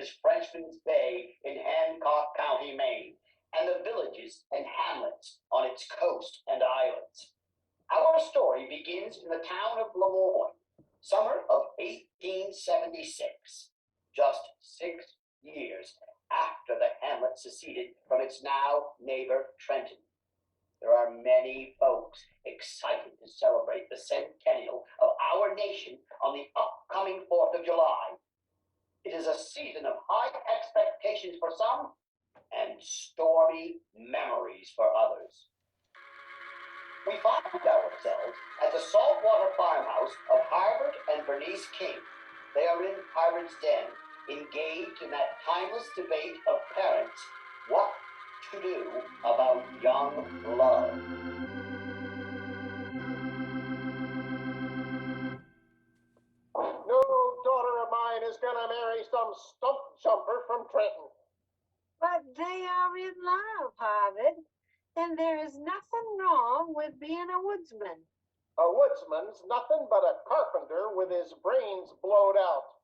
is Frenchman's Bay in Hancock County, Maine, and the villages and hamlets on its coast and islands. Our story begins in the town of Lemoyne, summer of 1876, just 6 years after the hamlet seceded from its now neighbor Trenton. There are many folks excited to celebrate the centennial of our nation on the upcoming 4th of July. It is a season of high expectations for some and stormy memories for others. We find ourselves at the saltwater farmhouse of Harvard and Bernice King. They are in Harvard's den, engaged in that timeless debate of parents, what to do about young love. No daughter of mine is gonna marry some stump jumper from Trenton. But they are in love, Harvard, and there is nothing wrong with being a woodsman. A woodsman's nothing but a carpenter with his brains blowed out.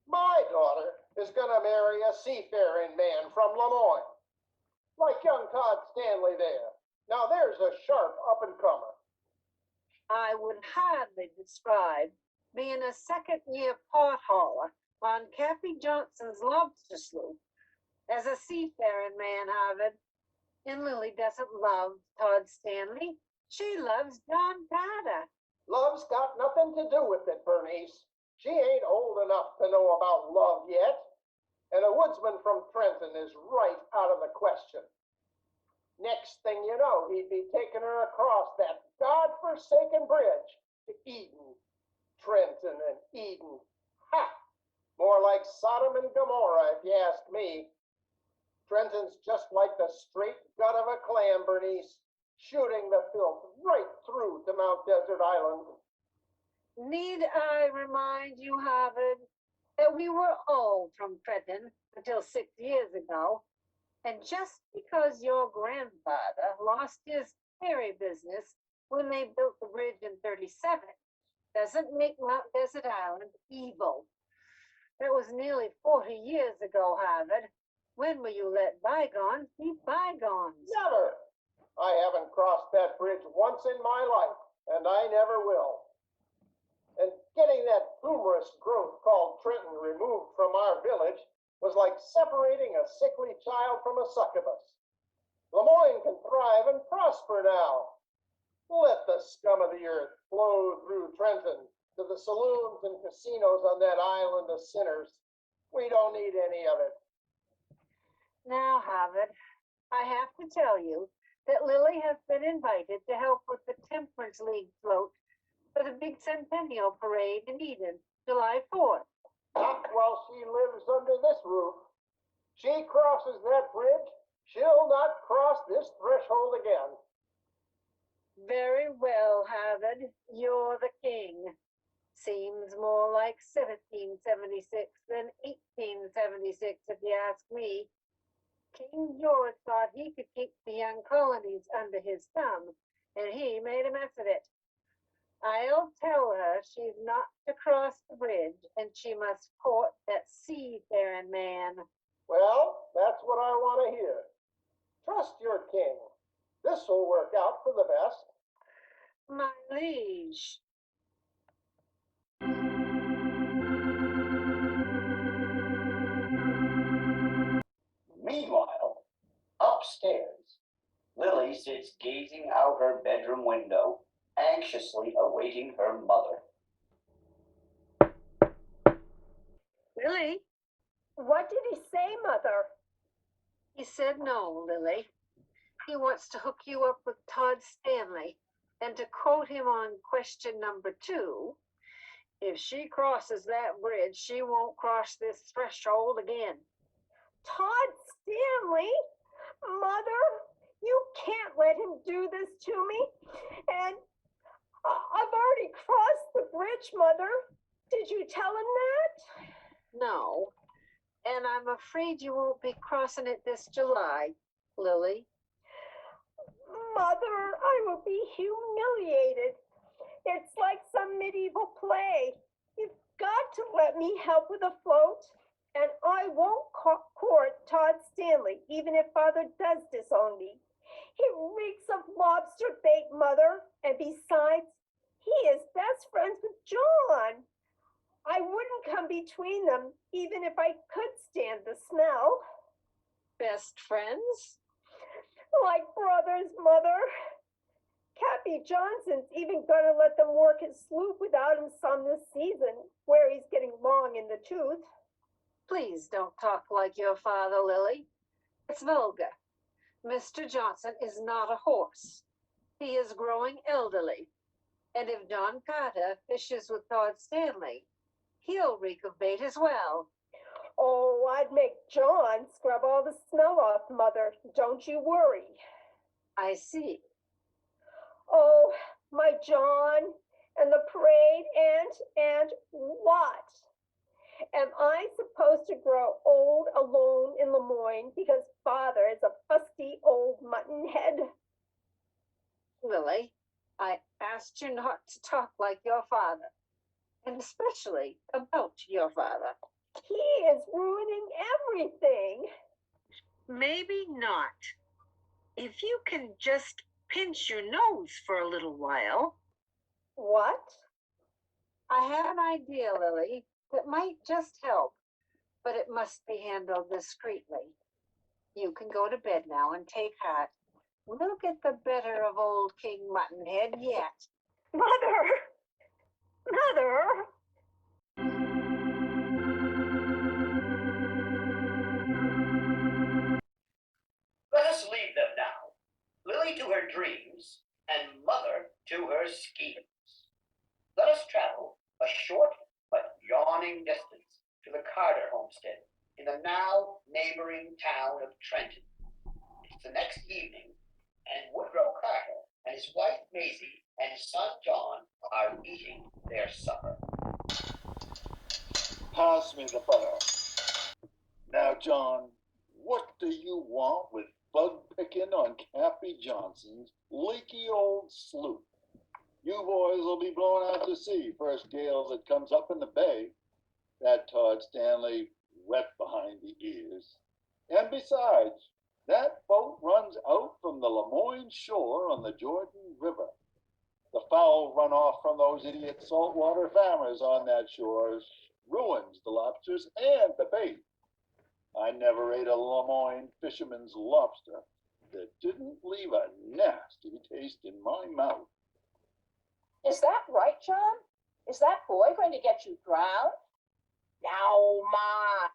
My daughter is gonna marry a seafaring man from Lemoyne, like young Todd Stanley there. Now there's a sharp up-and-comer. I would hardly describe being a second-year pot hauler on Cappy Johnson's lobster sloop as a seafaring man, Harvard. And Lily doesn't love Todd Stanley. She loves John Carter. Love's got nothing to do with it, Bernice. She ain't old enough to know about love yet. And a woodsman from Trenton is right out of the question. Next thing you know, he'd be taking her across that God-forsaken bridge to Eden. Trenton and Eden. Ha! More like Sodom and Gomorrah, if you ask me. Trenton's just like the straight gut of a clam, Bernice, shooting the filth right through to Mount Desert Island. Need I remind you, Harvard, that we were all from Trenton until 6 years ago, and just because your grandfather lost his ferry business when they built the bridge in 37 doesn't make Mount Desert Island evil. That was nearly 40 years ago, Harvard. When will you let bygones be bygones? Never! I haven't crossed that bridge once in my life, and I never will. And getting that humorous growth called Trenton removed from our village was like separating a sickly child from a succubus. Lemoyne can thrive and prosper now. Let the scum of the earth flow through Trenton to the saloons and casinos on that island of sinners. We don't need any of it. Now, Harvard, I have to tell you that Lily has been invited to help with the Temperance League float for the big centennial parade in Eden, July 4th. Not while she lives under this roof. She crosses that bridge, she'll not cross this threshold again. Very well, Harvard, you're the king. Seems more like 1776 than 1876, if you ask me. King George thought he could keep the young colonies under his thumb, and he made a mess of it. I'll tell her she's not to cross the bridge, and she must court that seafaring man. Well, that's what I want to hear. Trust your king. This'll work out for the best. My liege. Meanwhile, upstairs, Lily sits gazing out her bedroom window, anxiously awaiting her mother. Lily? What did he say, Mother? He said no, Lily. He wants to hook you up with Todd Stanley, and to quote him on question number 2, if she crosses that bridge, she won't cross this threshold again. Todd Stanley? Mother, you can't let him do this to me. And I've already crossed the bridge, Mother. Did you tell him that? No, and I'm afraid you won't be crossing it this July, Lily. Mother, I will be humiliated. It's like some medieval play. You've got to let me help with a float. And I won't court Todd Stanley, even if father does disown me. He reeks of lobster bait, mother, and besides, he is best friends with John. I wouldn't come between them, even if I could stand the smell. Best friends? Like brothers, mother. Cappy Johnson's even gonna let them work his sloop without him some this season, where he's getting long in the tooth. Please don't talk like your father, Lily. It's vulgar. Mr. Johnson is not a horse. He is growing elderly. And if John Carter fishes with Todd Stanley, he'll reek of bait as well. Oh, I'd make John scrub all the smell off, mother. Don't you worry. I see. Oh, my John, and the parade, and what? Am I supposed to grow old alone in Lemoyne because father is a fusty old mutton head? Lily, I asked you not to talk like your father, and especially about your father. He is ruining everything. Maybe not. If you can just pinch your nose for a little while. What? I have an idea, Lily, that might just help, but it must be handled discreetly. You can go to bed now and take heart. We'll get the better of old King Muttonhead yet. Mother! Mother! Let us leave them now. Lily to her dreams, and Mother to her schemes. Let us travel a short but yawning distance to the Carter homestead in the now neighboring town of Trenton. It's the next evening, and Woodrow Carter and his wife Maisie and his son John are eating their supper. Pass me the butter. Now, John, what do you want with bug picking on Cappy Johnson's leaky old sloop? You boys will be blown out to sea first gale that comes up in the bay. That Todd Stanley wet behind the ears. And besides, that boat runs out from the Lemoyne shore on the Jordan River. The foul runoff from those idiot saltwater farmers on that shore ruins the lobsters and the bait. I never ate a Lemoyne fisherman's lobster that didn't leave a nasty taste in my mouth. Is that right, John? Is that boy going to get you drowned? No, Ma.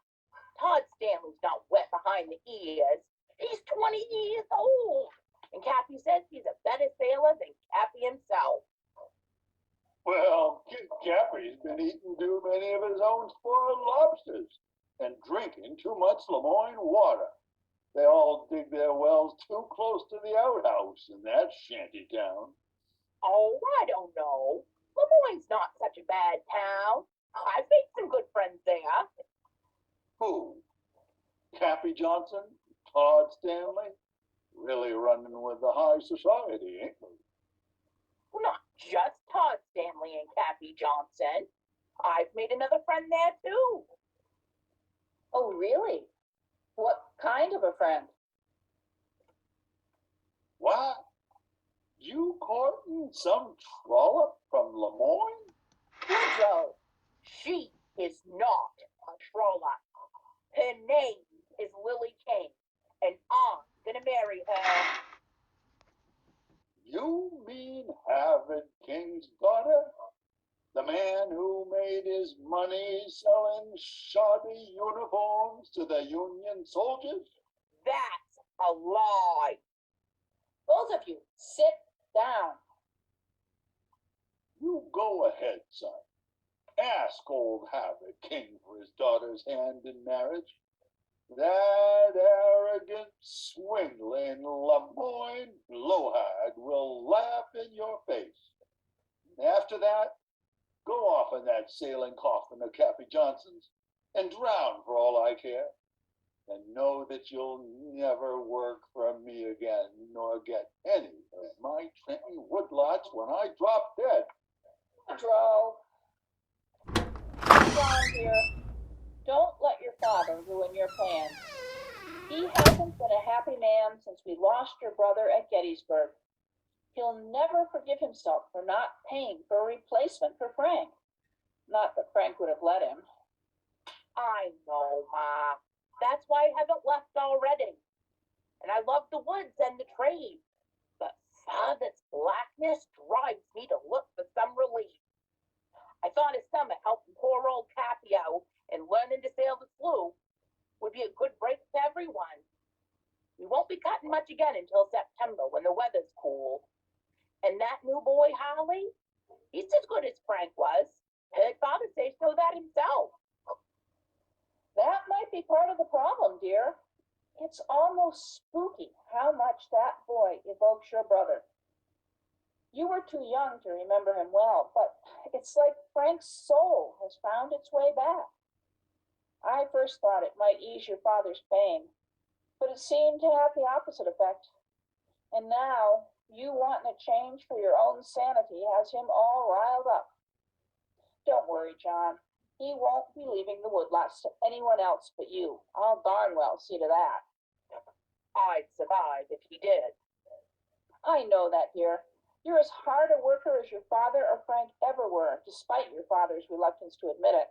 Todd Stanley's not wet behind the ears. He's 20 years old. And Cappy says he's a better sailor than Cappy himself. Well, Cappy's been eating too many of his own spoiled lobsters and drinking too much Lemoyne water. They all dig their wells too close to the outhouse in that shanty town. Oh, I don't know. Lemoyne's not such a bad town. I've made some good friends there. Who? Cappy Johnson? Todd Stanley? Really running with the high society, ain't we? Well, not just Todd Stanley and Cappy Johnson. I've made another friend there too. Oh, really? What kind of a friend? What? You courting some trollop from Lemoyne? Woodrow, she is not a trollop. Her name is Lily King, and I'm gonna marry her. You mean Harvard King's daughter? The man who made his money selling shoddy uniforms to the Union soldiers? That's a lie. Both of you, sit down. You go ahead, son. Ask old Harvard King for his daughter's hand in marriage. That arrogant, swindling Lemoyne blowhard will laugh in your face. And after that, go off in that sailing coffin of Cappy Johnson's and drown for all I care. And know that you'll never work for me again, nor get any of my Trenton woodlots when I drop dead. Woodrow. John here. Don't let your father ruin your plans. He hasn't been a happy man since we lost your brother at Gettysburg. He'll never forgive himself for not paying for a replacement for Frank. Not that Frank would have let him. I know, Ma. That's why I haven't left already. And I love the woods and the trade. But Father's blackness drives me to look for some relief. I thought a summer helping poor old Cappy out and learning to sail the sloop would be a good break to everyone. We won't be cutting much again until September when the weather's cool. And that new boy, Holly, he's as good as Frank was. Heard Father say so that himself. That might be part of the problem, dear. It's almost spooky how much that boy evokes your brother. You were too young to remember him well, but it's like Frank's soul has found its way back. I first thought it might ease your father's pain, but it seemed to have the opposite effect. And now, you wanting a change for your own sanity has him all riled up. Don't worry, John. He won't be leaving the woodlots to anyone else but you. I'll darn well see to that. I'd survive if he did. I know that, dear. You're as hard a worker as your father or Frank ever were, despite your father's reluctance to admit it.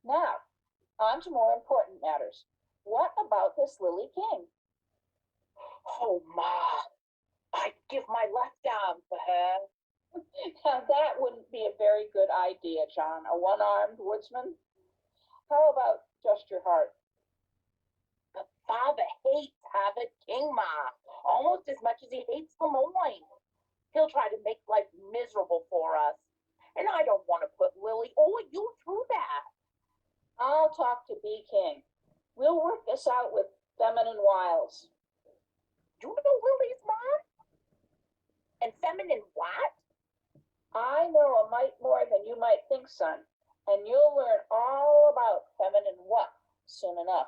Now, on to more important matters. What about this Lily King? Oh, Ma, I'd give my left arm for her. Now, that wouldn't be a very good idea, John, a one-armed woodsman. How about just your heart? But Father hates Harvard King, Ma, almost as much as he hates Lemoyne. He'll try to make life miserable for us. And I don't want to put Lily or you through that. I'll talk to B. King. We'll work this out with Feminine Wiles. Do you know Lily's mom? And Feminine what? I know a mite more than you might think, son. And you'll learn all about Feminine what soon enough.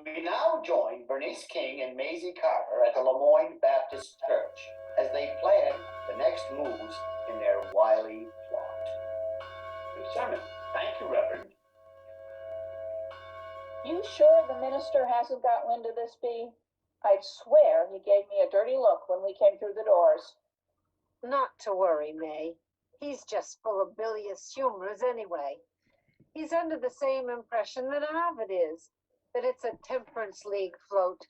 We now join Bernice King and Maisie Carter at the Lemoyne Baptist Church as they plan the next moves in their wily plot. Good sermon. Thank you, Reverend. You sure the minister hasn't got wind of this, Bee? I'd swear he gave me a dirty look when we came through the doors. Not to worry, May. He's just full of bilious humors anyway. He's under the same impression that Harvard is, that it's a temperance league float,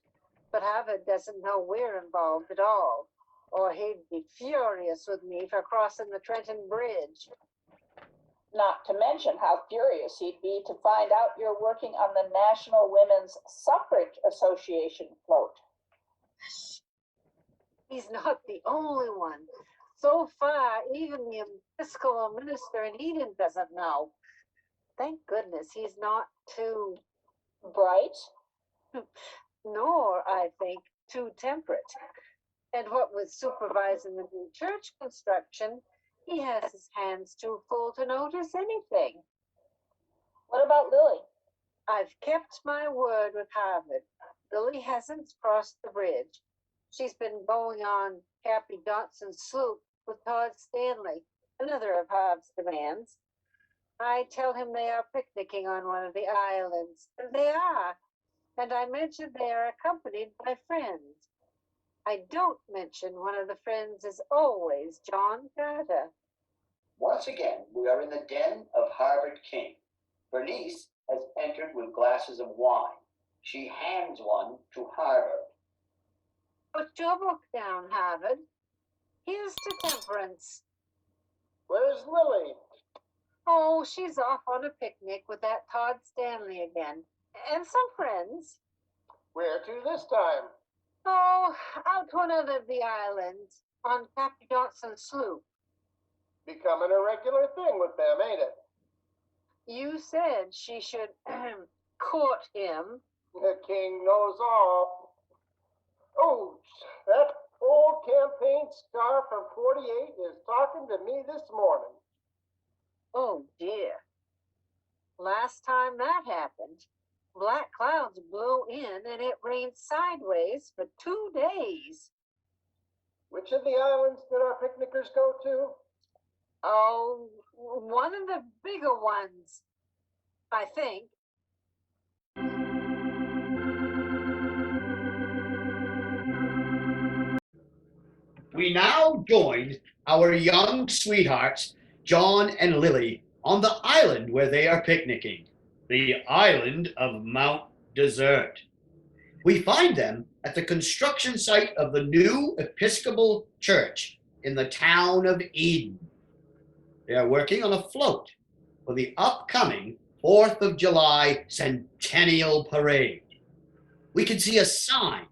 but Harvard doesn't know we're involved at all, or he'd be furious with me for crossing the Trenton Bridge. Not to mention how furious he'd be to find out you're working on the National Women's Suffrage Association float. He's not the only one. So far, even the Episcopal minister in Eden doesn't know. Thank goodness he's not too bright, nor, I think, too temperate. And what with supervising the new church construction, he has his hands too full to notice anything. What about Lily? I've kept my word with Harvard. Lily hasn't crossed the bridge. She's been going on Cappy Johnson's sloop with Todd Stanley, another of Harv's demands. I tell him they are picnicking on one of the islands, and they are. And I mention they are accompanied by friends. I don't mention one of the friends is always John Carter. Once again, we are in the den of Harvard King. Bernice has entered with glasses of wine. She hands one to Harvard. Put your book down, Harvard. Here's to temperance. Where's Lily? Oh, she's off on a picnic with that Todd Stanley again. And some friends. Where to this time? Oh, out to another of the islands on Captain Johnson's sloop. Becoming a regular thing with them, ain't it? You said she should court him. The king knows all. Oh, that old campaign star from 48 is talking to me this morning. Oh, dear. Last time that happened, black clouds blew in and it rained sideways for 2 days. Which of the islands did our picnickers go to? Oh, one of the bigger ones, I think. We now join our young sweethearts, John and Lily, on the island where they are picnicking, the island of Mount Desert. We find them at the construction site of the new Episcopal Church in the town of Eden. They are working on a float for the upcoming 4th of July Centennial Parade. We can see a sign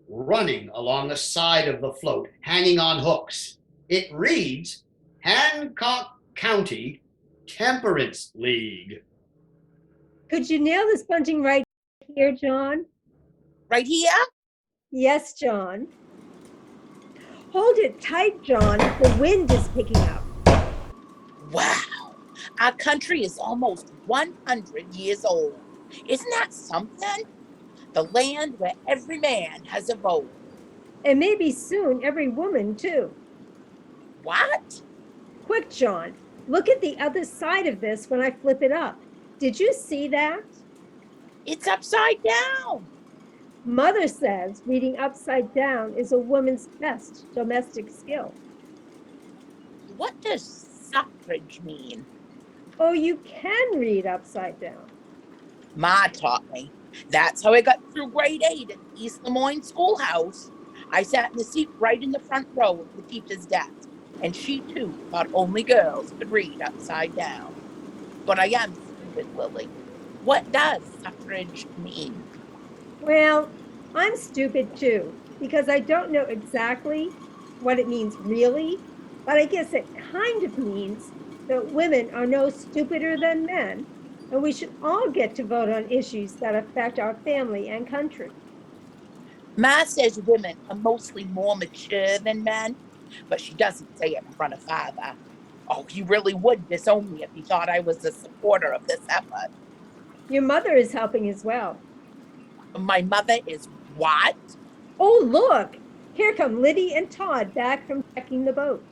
running along the side of the float, hanging on hooks. It reads, Hancock County Temperance League. Could you nail this bunting right here, John? Right here? Yes, John. Hold it tight, John. The wind is picking up. Wow, our country is almost 100 years old. Isn't that something? The land where every man has a vote. And maybe soon every woman, too. What? Quick, John. Look at the other side of this when I flip it up. Did you see that? It's upside down. Mother says reading upside down is a woman's best domestic skill. What does suffrage mean? Oh, you can read upside down. Ma taught me. That's how I got through grade 8 at East Lemoyne Schoolhouse. I sat in the seat right in the front row of the teacher's desk, and she too thought only girls could read upside down. But I am stupid, Lily. What does suffrage mean? Well, I'm stupid too, because I don't know exactly what it means really, but I guess it kind of means that women are no stupider than men, and we should all get to vote on issues that affect our family and country. Ma says women are mostly more mature than men, but she doesn't say it in front of Father. Oh, he really would disown me if he thought I was a supporter of this effort. Your mother is helping as well. My mother is what? Oh, look! Here come Liddy and Todd back from checking the boat.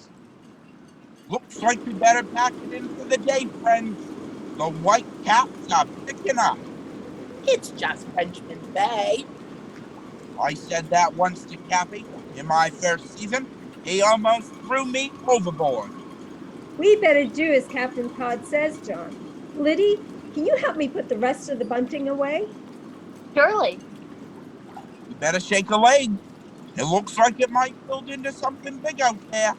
Looks like we better pack it in for the day, friends. The white caps are picking up. It's just Frenchman's Bay. I said that once to Cappy in my first season. He almost threw me overboard. We better do as Captain Todd says, John. Liddy, can you help me put the rest of the bunting away? Surely. You better shake a leg. It looks like it might build into something big out there.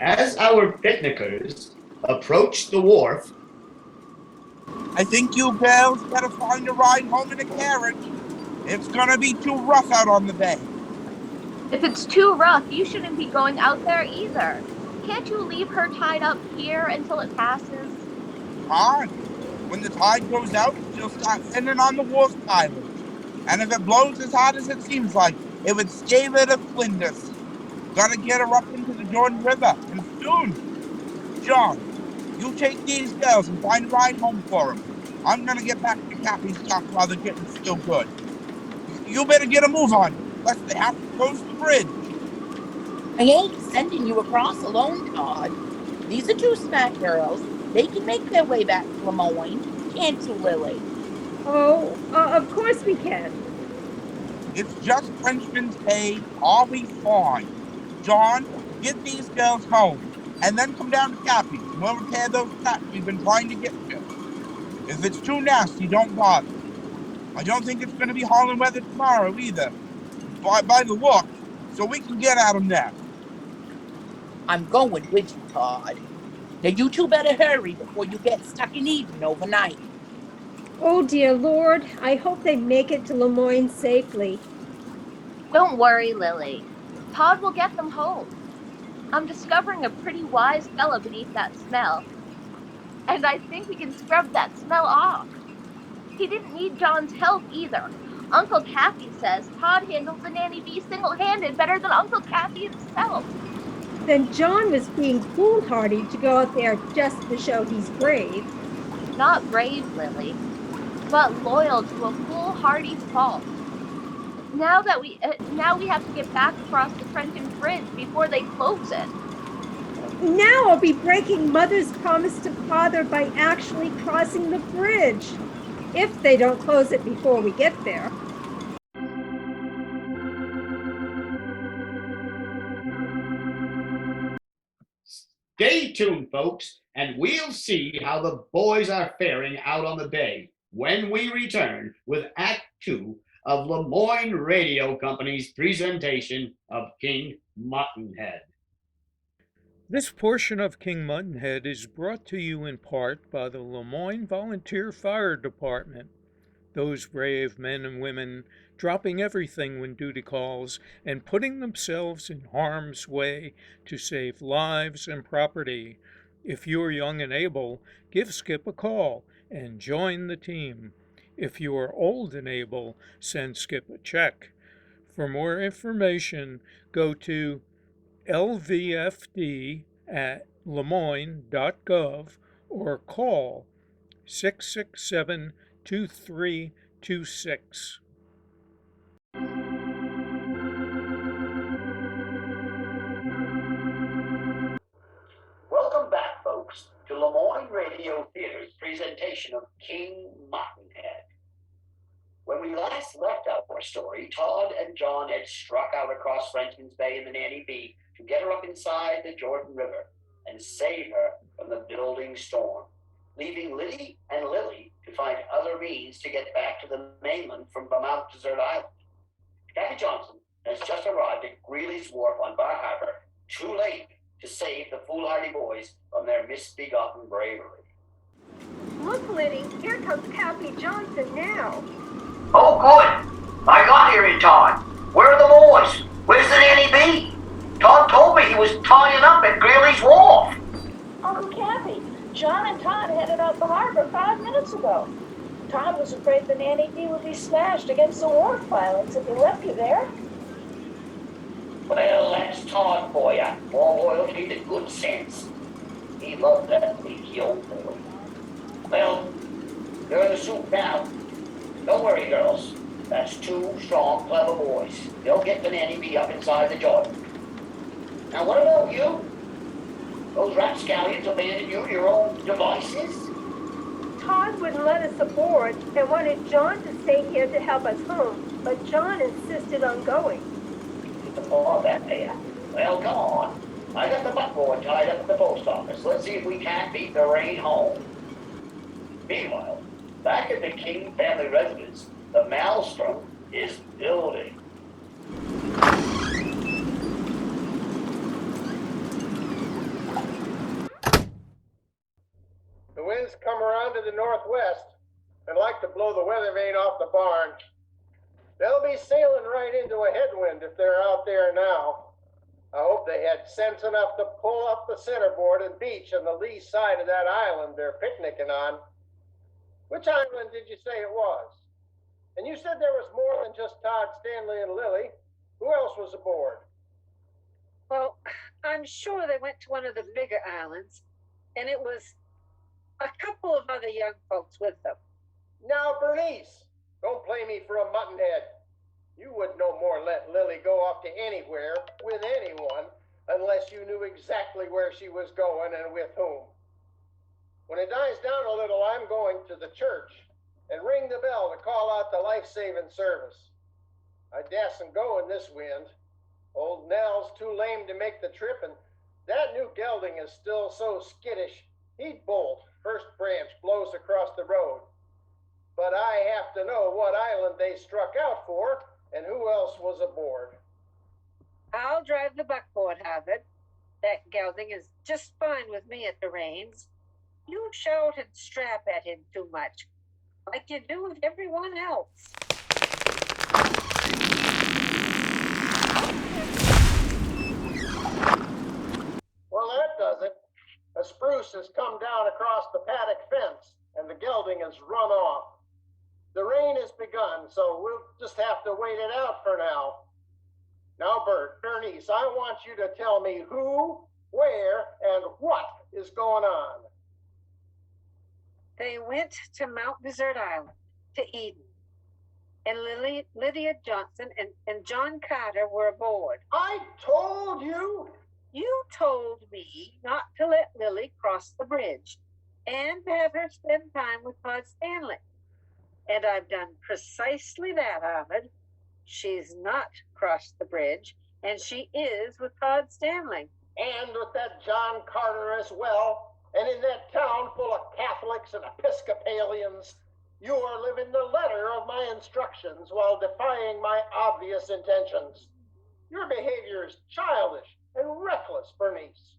As our picnickers approach the wharf, I think you girls better find a ride home in a carriage. It's gonna be too rough out on the bay. If it's too rough, you shouldn't be going out there either. Can't you leave her tied up here until it passes? Fine. When the tide goes out, she'll start thinning on the wharf pilings. And if it blows as hard as it seems like, it would scale her to flinders. Gotta get her up into the Jordan River, and soon. John, you take these girls and find a ride home for them. I'm gonna get back to Cappy's dock while they're getting still good. You better get a move on, lest they have to close the bridge. I ain't sending you across alone, Todd. These are two smart girls. They can make their way back to Lemoyne. Can't you, Lily? Oh, of course we can. It's just Frenchman's Bay. I'll be fine. John, get these girls home, and then come down to Cappy's, and we'll repair those tracks we've been trying to get to. If it's too nasty, don't bother. I don't think it's going to be hauling weather tomorrow either, by the look, so we can get at them then. I'm going with you, Todd. Now you two better hurry before you get stuck in Eden overnight. Oh, dear Lord, I hope they make it to Lemoyne safely. Don't worry, Lily. Todd will get them home. I'm discovering a pretty wise fella beneath that smell. And I think we can scrub that smell off. He didn't need John's help either. Uncle Cappy says Todd handles the nanny bee single-handed better than Uncle Cappy himself. Then John was being foolhardy to go out there just to show he's brave. Not brave, Lily. but loyal to a foolhardy fault. Now we have to get back across the Trenton Bridge before they close it. Now I'll be breaking Mother's promise to Father by actually crossing the bridge, if they don't close it before we get there. Stay tuned, folks, and we'll see how the boys are faring out on the bay when we return with Act 2 of Lemoyne Radio Company's presentation of King Muttonhead. This portion of King Muttonhead is brought to you in part by the Lemoyne Volunteer Fire Department. Those brave men and women dropping everything when duty calls and putting themselves in harm's way to save lives and property. If you're young and able, give Skip a call and join the team. If you are old and able, send Skip a check. For more information, go to lvfd@lemoyne.gov or call 667-2326. Welcome back, folks, to Lemoyne Radio Theater's presentation of King Muttonhead. When we last left our story, Todd and John had struck out across Frenchman's Bay in the Nanny Bee to get her up inside the Jordan River and save her from the building storm, leaving Liddy and Lily to find other means to get back to the mainland from Mount Desert Island. Kathy Johnson has just arrived at Greeley's Wharf on Bar Harbor, too late to save the foolhardy boys from their misbegotten bravery. Look, Liddy, here comes Kathy Johnson now. Oh, good. I got here in time. Where are the boys? Where's the Nanny Bee? Todd told me he was tying up at Greeley's Wharf. Uncle Kathy, John and Todd headed out the harbor 5 minutes ago. Todd was afraid the Nanny Bee would be smashed against the wharf pilings if he left you there. Well, that's Todd for you. More loyalty than good sense. He loved that leaky old boy. Well, you're in the soup now. Don't worry, girls. That's 2 strong, clever boys. They'll get the Nanny Bee up inside the Jordan. Now, what about you? Those rapscallions abandoned you to your own devices? Todd wouldn't let us aboard and wanted John to stay here to help us home, but John insisted on going. Oh, that there. Well, come on. I got the buckboard tied up at the post office. Let's see if we can't beat the rain home. Meanwhile, back at the King family residence, the Maelstrom is building. The winds come around to the northwest and like to blow the weather vane off the barn. They'll be sailing right into a headwind if they're out there now. I hope they had sense enough to pull up the centerboard and beach on the lee side of that island they're picnicking on. Which island did you say it was? And you said there was more than just Todd, Stanley, and Lily. Who else was aboard? Well, I'm sure they went to one of the bigger islands, and it was a couple of other young folks with them. Now, Bernice, don't play me for a muttonhead. You would no more let Lily go off to anywhere with anyone unless you knew exactly where she was going and with whom. When it dies down a little, I'm going to the church and ring the bell to call out the life-saving service. I dasn't go in this wind. Old Nell's too lame to make the trip, and that new gelding is still so skittish, he'd bolt first branch blows across the road. But I have to know what island they struck out for and who else was aboard. I'll drive the buckboard, Harvard. That gelding is just fine with me at the reins. You shout and strap at him too much, like you do with everyone else. Well, that does it. A spruce has come down across the paddock fence, and the gelding has run off. The rain has begun, so we'll just have to wait it out for now. Now, Bernice, I want you to tell me who, where, and what is going on. They went to Mount Desert Island, to Eden. And Lydia Johnson and John Carter were aboard. I told you. You told me not to let Lily cross the bridge and to have her spend time with Todd Stanley. And I've done precisely that, Harvard. She's not crossed the bridge, and she is with Todd Stanley. And with that John Carter as well. And in that town full of Catholics and Episcopalians, you are living the letter of my instructions while defying my obvious intentions. Your behavior is childish and reckless, Bernice.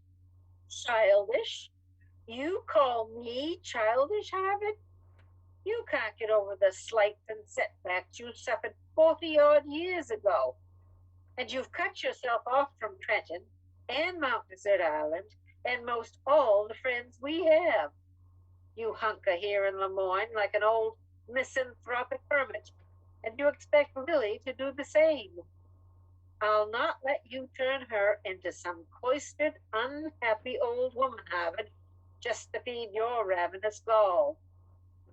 Childish? You call me childish, Harvard? You can't get over the slights and setbacks you suffered 40-odd years ago. And you've cut yourself off from Trenton and Mount Desert Island and most all the friends we have. You hunker here in Lemoyne like an old misanthropic hermit, and you expect Lily to do the same. I'll not let you turn her into some cloistered, unhappy old woman, Harvard, just to feed your ravenous gall.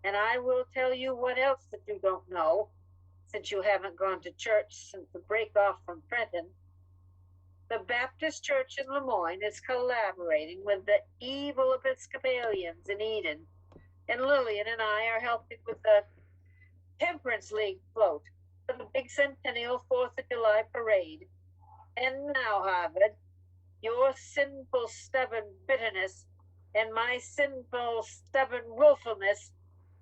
And I will tell you what else that you don't know, since you haven't gone to church since the break-off from Trenton. The Baptist Church in Lemoyne is collaborating with the evil Episcopalians in Eden, and Lillian and I are helping with the Temperance League float for the big centennial 4th of July parade. And now, Harvard, your sinful, stubborn bitterness and my sinful, stubborn willfulness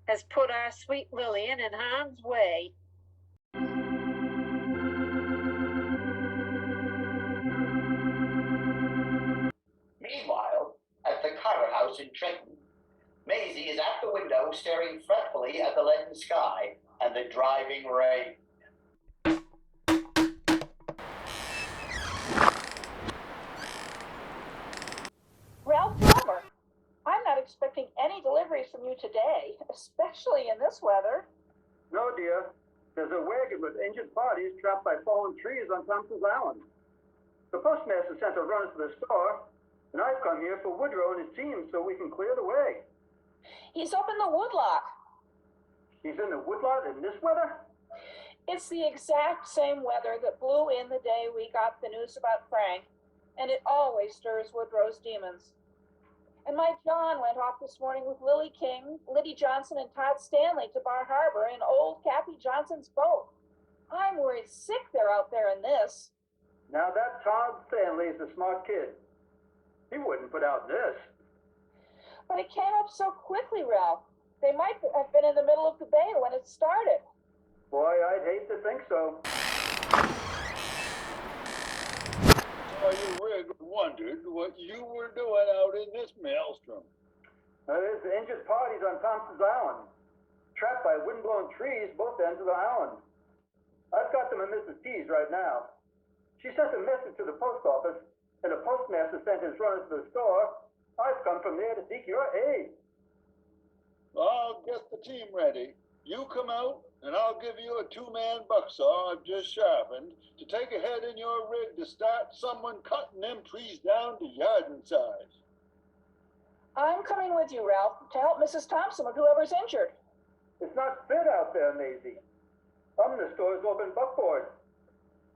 has put our sweet Lillian in harm's way. Meanwhile, at the Carter house in Trenton, Maisie is at the window staring fretfully at the leaden sky and the driving rain. Ralph Wilmer, I'm not expecting any deliveries from you today, especially in this weather. No, dear. There's a wagon with injured parties trapped by fallen trees on Thompson's Island. The postmaster sent a runner to the store, and I've come here for Woodrow and his team so we can clear the way. He's up in the woodlot. He's in the woodlot in this weather? It's the exact same weather that blew in the day we got the news about Frank, and it always stirs Woodrow's demons. And my John went off this morning with Lily King, Liddy Johnson, and Todd Stanley to Bar Harbor in old Cappy Johnson's boat. I'm worried sick they're out there in this. Now that Todd Stanley is a smart kid. He wouldn't put out this. But it came up so quickly, Ralph. They might have been in the middle of the bay when it started. Boy, I'd hate to think so. You rig wondered what you were doing out in this maelstrom. There's injured parties on Thompson's Island, trapped by windblown trees both ends of the island. I've got them in Mrs. T's right now. She sent a message to the post office, and the postmaster sent his runner to the store. I've come from there to seek your aid. I'll get the team ready. You come out, and I'll give you a 2-man bucksaw I've just sharpened to take ahead in your rig to start someone cutting them trees down to yarding size. I'm coming with you, Ralph, to help Mrs. Thompson with whoever's injured. It's not fit out there, Maisie. The store's open buckboard.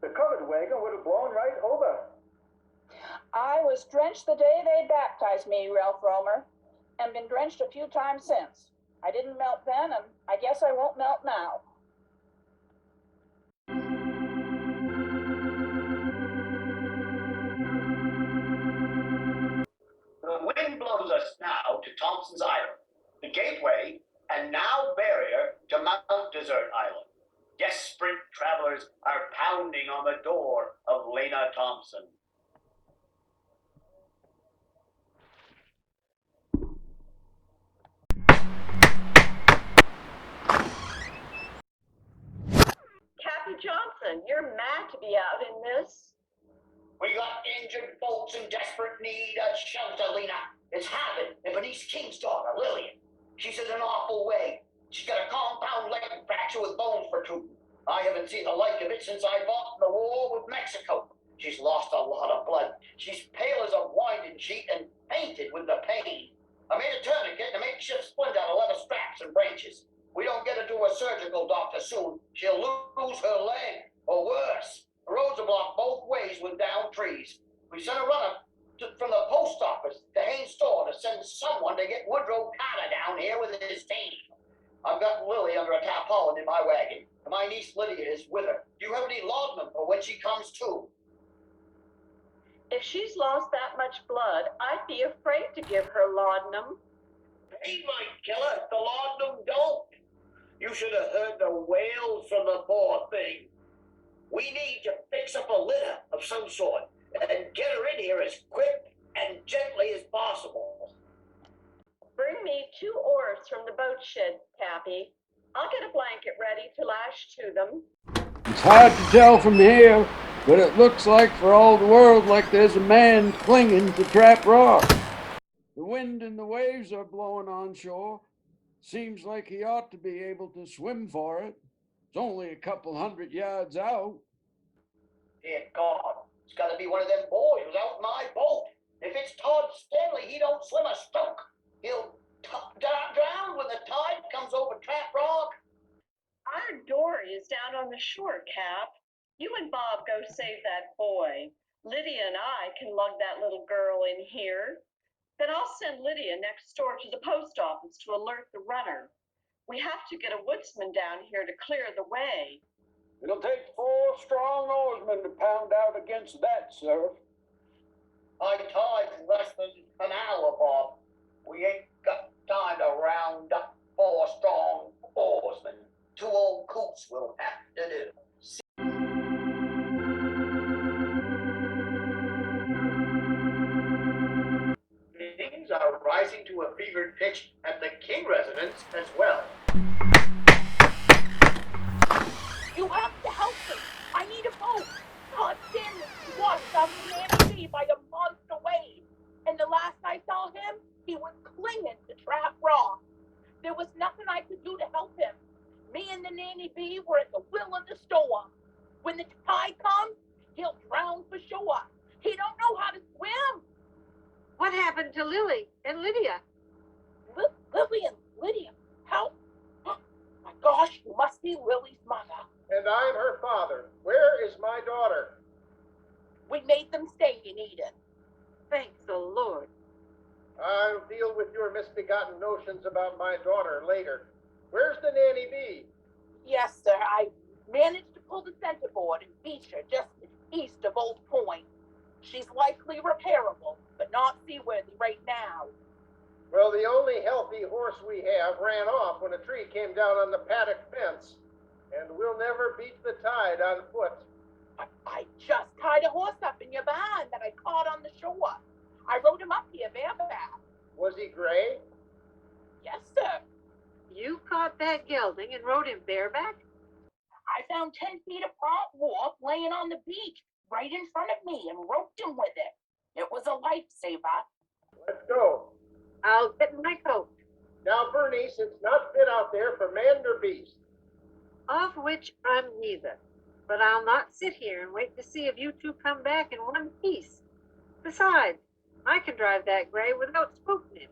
The covered wagon would have blown right over. I was drenched the day they baptized me, Ralph Romer, and been drenched a few times since. I didn't melt then, and I guess I won't melt now. The wind blows us now to Thompson's Island, the gateway and now barrier to Mount Desert Island. Desperate travelers are pounding on the door of Lena Thompson. Cappy Johnson, you're mad to be out in this. We got injured folks in desperate need of shelter, Lena. It's Harvard and Bernice King's daughter, Lillian. She's in an awful way. She's got a compound leg fracture with bones protruding. I haven't seen the like of it since I fought in the war with Mexico. She's lost a lot of blood. She's pale as a winding sheet and fainted with the pain. I made a tourniquet and a makeshift splint out of leather straps and branches. We don't get her to a surgeon to get Woodrow Potter down here with his team. I've got Lily under a tarpaulin in my wagon, and my niece Lydia is with her. Do you have any laudanum for when she comes to? If she's lost that much blood, I'd be afraid to give her laudanum. He might kill her if the laudanum don't. You should have heard the wails from the poor thing. We need to fix up a litter of some sort and get her in here as quick and gently as possible. Bring me 2 oars from the boat shed, Cappy. I'll get a blanket ready to lash to them. It's hard to tell from here, but it looks like for all the world like there's a man clinging to Trap Rock. The wind and the waves are blowing on shore. Seems like he ought to be able to swim for it. It's only a couple 100 yards out. Dear God, it's got to be one of them boys who's out in my boat. If it's Todd Stanley, he don't swim a stroke. He'll drown when the tide comes over Trap Rock. Our dory is down on the shore, Cap. You and Bob go save that boy. Lydia and I can lug that little girl in here. Then I'll send Lydia next door to the post office to alert the runner. We have to get a woodsman down here to clear the way. It'll take 4 strong oarsmen to pound out against that surf. High tide's in less than an hour, Bob. We ain't got time to round up 4 strong oarsmen. 2 old coots will have to do. Things are rising to a fevered pitch at the King residence as well. You have to help me. I need a boat. Todd Stanley washed up in Nanny B by a monster wave. And the last I saw him, he was clinging to Trap Rock. There was nothing I could do to help him. Me and the Nanny B were at the will of the storm. When the tide comes, he'll drown for sure. He don't know how to swim. What happened to Lily and Lydia? Lily and Lydia, help. My gosh, you must be Lily's mother. And I'm her father. Where is my daughter? We made them stay in Eden. Thanks the Lord. I'll deal with your misbegotten notions about my daughter later. Where's the Nanny B? Yes, sir. I managed to pull the centerboard in Beecher, just east of Old Point. She's likely repairable, but not seaworthy right now. Well, the only healthy horse we have ran off when a tree came down on the paddock fence, and we'll never beat the tide on foot. I just tied a horse up in your barn that I caught on the shore. I rode him up here bareback. Was he gray? Yes, sir. You caught that gelding and rode him bareback? I found 10 feet of prop warp laying on the beach right in front of me and roped him with it. It was a lifesaver. Let's go. I'll get my coat. Now, Bernice, it's not fit out there for man or beast. Of which I'm neither. But I'll not sit here and wait to see if you 2 come back in one piece. Besides, I can drive that gray without spooking him.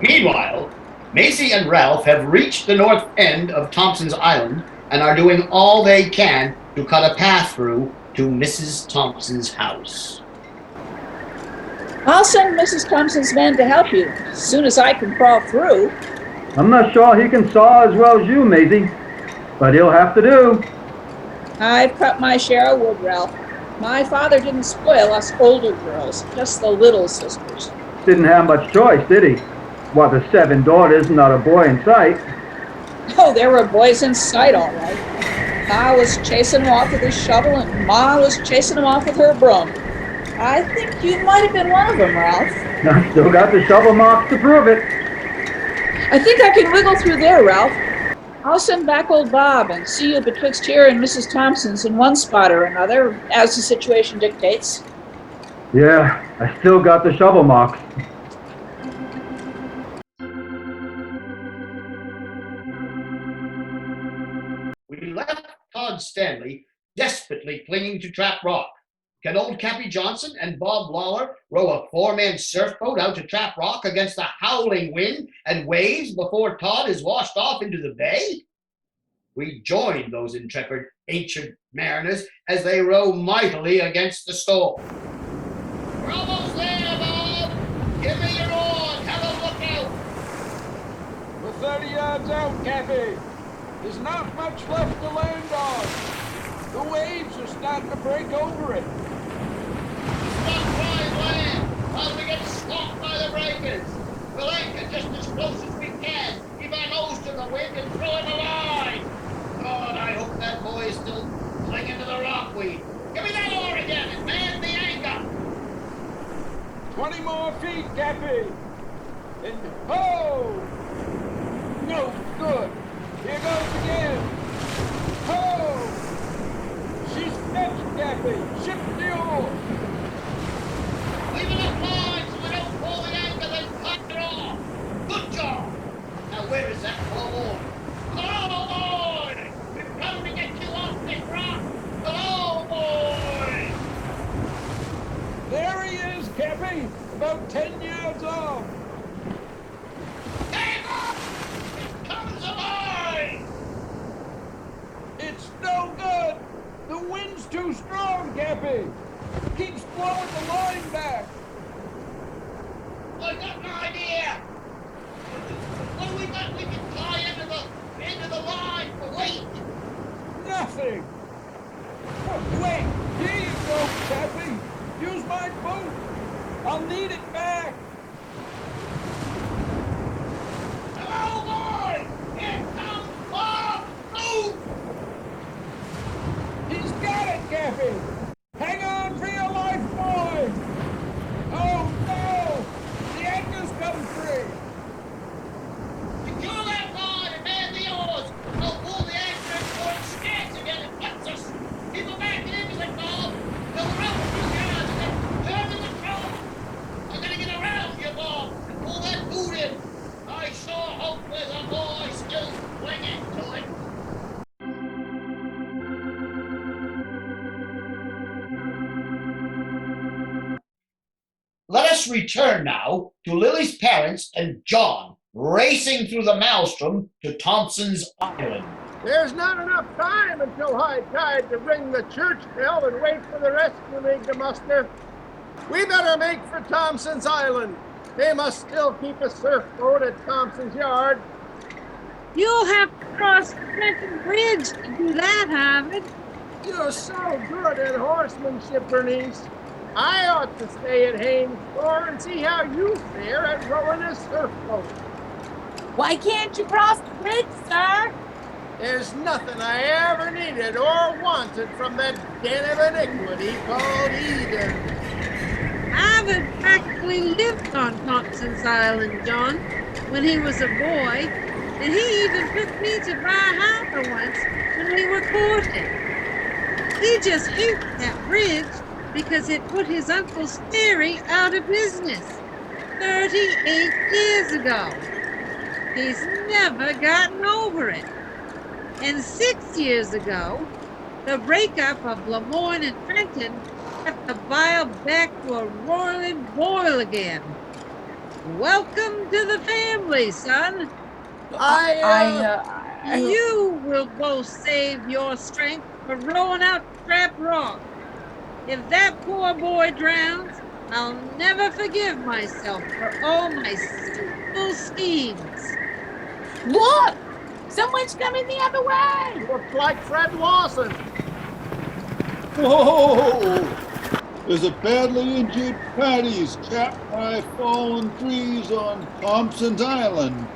Meanwhile, Macy and Ralph have reached the north end of Thompson's Island and are doing all they can to cut a path through to Mrs. Thompson's house. I'll send Mrs. Thompson's man to help you as soon as I can crawl through. I'm not sure he can saw as well as you, Maisie, but he'll have to do. I've cut my share of wood, Ralph. My father didn't spoil us older girls, just the little sisters. Didn't have much choice, did he? What, the 7 daughters, not a boy in sight. Oh, there were boys in sight, all right. Pa was chasing him off with his shovel, and Ma was chasing him off with her broom. I think you might have been one of them, Ralph. I still got the shovel marks to prove it. I think I can wiggle through there, Ralph. I'll send back old Bob and see you betwixt here and Mrs. Thompson's in one spot or another, as the situation dictates. Yeah, I still got the shovel marks. We left Todd Stanley desperately clinging to Trap Rock. Can old Cappy Johnson and Bob Lawler row a 4-man surfboat out to Trap Rock against the howling wind and waves before Todd is washed off into the bay? We joined those intrepid ancient mariners, as they row mightily against the storm. We're almost there, Bob. Give me your oar. Have a look out. We're 30 yards out, Cappy. There's not much left to land on. The waves are starting to break over it. Stop dry land while we get swamped by the breakers. We'll anchor just as close as we can. Keep our nose to the wind and throw him a line. God, I hope that boy is still clinging to the rockweed. Give me that oar again and man the anchor. 20 more feet, Cappy. And ho! No good. Here goes again. Ho! She's fetched, Cappy. Ship the oar. Leave enough line so we don't pull the anchor, then cut it off. Good job. Now where is that poor boy? Hello, boy! We've come to get you off this rock. Hello, boy! There he is, Cappy. About 10 yards off. Hang on! It comes alive! It's no good. The wind's too strong, Cappy. Keeps blowing the line back. I got an idea! What do we got we can tie into the line for weight? Nothing. Oh, wait, here you go, Cappy. Use my boat. I'll need it back. Hello, boy! Here comes Bob! Move! He's got it, Cappy. Hang on for your life, boy. Oh, no. The anchor's come free. Secure that line and man the oars! I'll pull the anchor before it stands again and cuts us! Keep her back into it, Bob! They'll rope a few yards and then turn to the trough! I'm gonna get around you, Bob, and pull that boot in! I sure hope there's a boy still clinging to it! Let us return now to Lily's parents and John racing through the maelstrom to Thompson's Island. There's not enough time until high tide to ring the church bell and wait for the rescue league to muster. We better make for Thompson's Island. They must still keep a surf boat at Thompson's Yard. You'll have to cross the Trenton Bridge to do that, Harvard. You're so good at horsemanship, Bernice. I ought to stay at Haynes Store and see how you fare at rowing a surf boat. Why can't you cross the bridge, sir? There's nothing I ever needed or wanted from that den of iniquity called Eden. Harvard practically lived on Thompson's Island, John, when he was a boy, and he even took me to Bar Harbor once when we were courting. He just hated that bridge because it put his uncle's ferry out of business 38 years ago. He's never gotten over it. And 6 years ago, the breakup of Lemoyne and Trenton kept the bile back to a roiling boil again. Welcome to the family, son. You will both save your strength for rowing out Trap Rock. If that poor boy drowns, I'll never forgive myself for all my simple schemes. Look! Someone's coming the other way! Looks like Fred Lawson. Whoa! There's a badly injured Patty's trapped by fallen trees on Thompson's Island.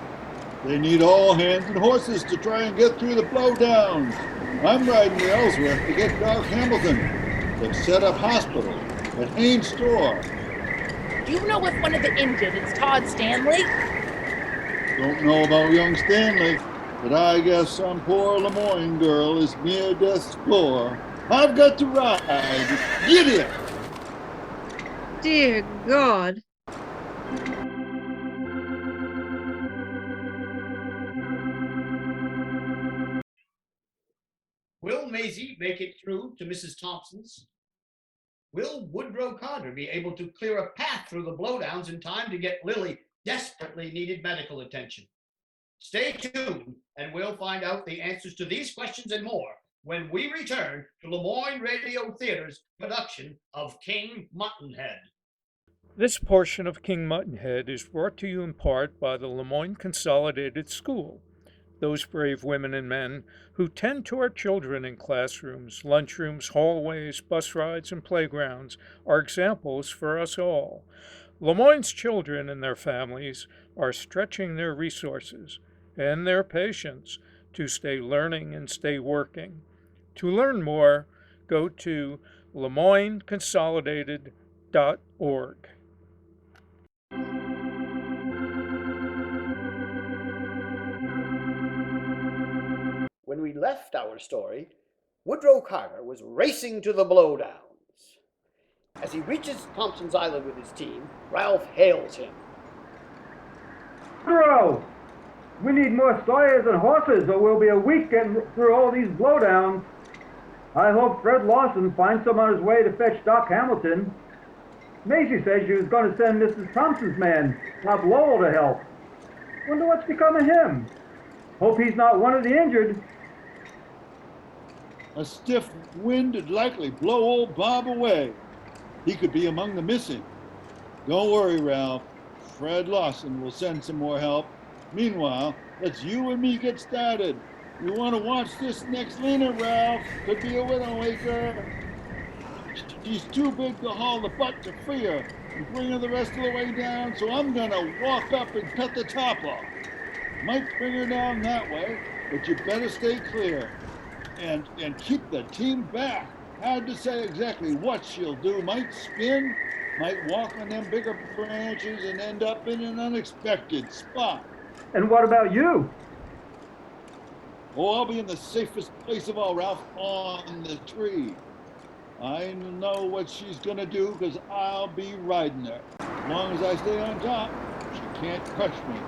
They need all hands and horses to try and get through the blowdowns. I'm riding to Ellsworth to get Doc Hamilton. They've set up hospital at Haynes Store. Do you know if one of the injured is Todd Stanley? Don't know about young Stanley, but I guess some poor Lemoyne girl is near death's door. I've got to ride. Get it! Dear God. Will Maisie make it through to Mrs. Thompson's? Will Woodrow Carter be able to clear a path through the blowdowns in time to get Lily desperately needed medical attention? Stay tuned and we'll find out the answers to these questions and more when we return to Lemoyne Radio Theater's production of King Muttonhead. This portion of King Muttonhead is brought to you in part by the Lemoyne Consolidated School, those brave women and men who tend to our children in classrooms, lunchrooms, hallways, bus rides, and playgrounds are examples for us all. Lemoyne's children and their families are stretching their resources and their patience to stay learning and stay working. To learn more, go to lemoyneconsolidated.org. When we left our story, Woodrow Carter was racing to the blowdowns. As he reaches Thompson's Island with his team, Ralph hails him. Woodrow, we need more sawyers and horses, or we'll be a week getting through all these blowdowns. I hope Fred Lawson finds some on his way to fetch Doc Hamilton. Maisie says she was going to send Mrs. Thompson's man, Bob Lowell, to help. Wonder what's become of him. Hope he's not one of the injured. A stiff wind would likely blow old Bob away. He could be among the missing. Don't worry, Ralph. Fred Lawson will send some more help. Meanwhile, let's you and me get started. You want to watch this next Lena, Ralph? Could be a widowmaker. She's too big to haul the butt to free her and bring her the rest of the way down, so I'm gonna walk up and cut the top off. Might bring her down that way, but you better stay clear. And keep the team back. Hard to say exactly what she'll do. Might spin, might walk on them bigger branches and end up in an unexpected spot. And what about you? Oh, I'll be in the safest place of all, Ralph, on the tree. I know what she's gonna do because I'll be riding her. As long as I stay on top, she can't crush me.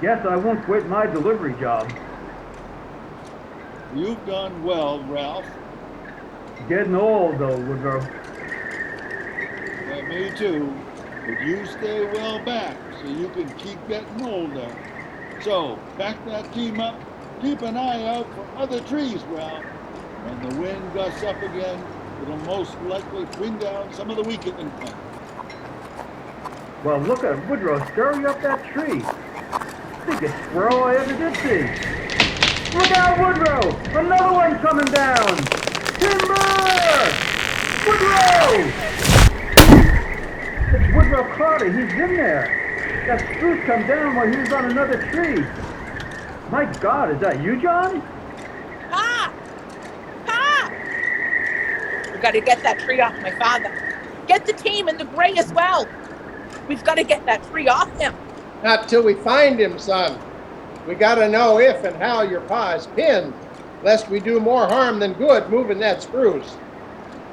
Guess I won't quit my delivery job. You've done well, Ralph. Getting old, though, Woodrow. Yeah, me too. But you stay well back so you can keep getting older. So, back that team up. Keep an eye out for other trees, Ralph. When the wind gusts up again, it'll most likely bring down some of the weakened ones. Well, look at Woodrow scurry up that tree. Biggest squirrel I ever did see. Look out, Woodrow! Another one coming down! Timber! Woodrow! It's Woodrow Carter. He's in there. That spruce come down while he was on another tree. My God, is that you, John? Pa! Pa! We've got to get that tree off my father. Get the team and the gray as well. We've got to get that tree off him. Not till we find him, son. We gotta know if and how your pa is pinned, lest we do more harm than good moving that spruce.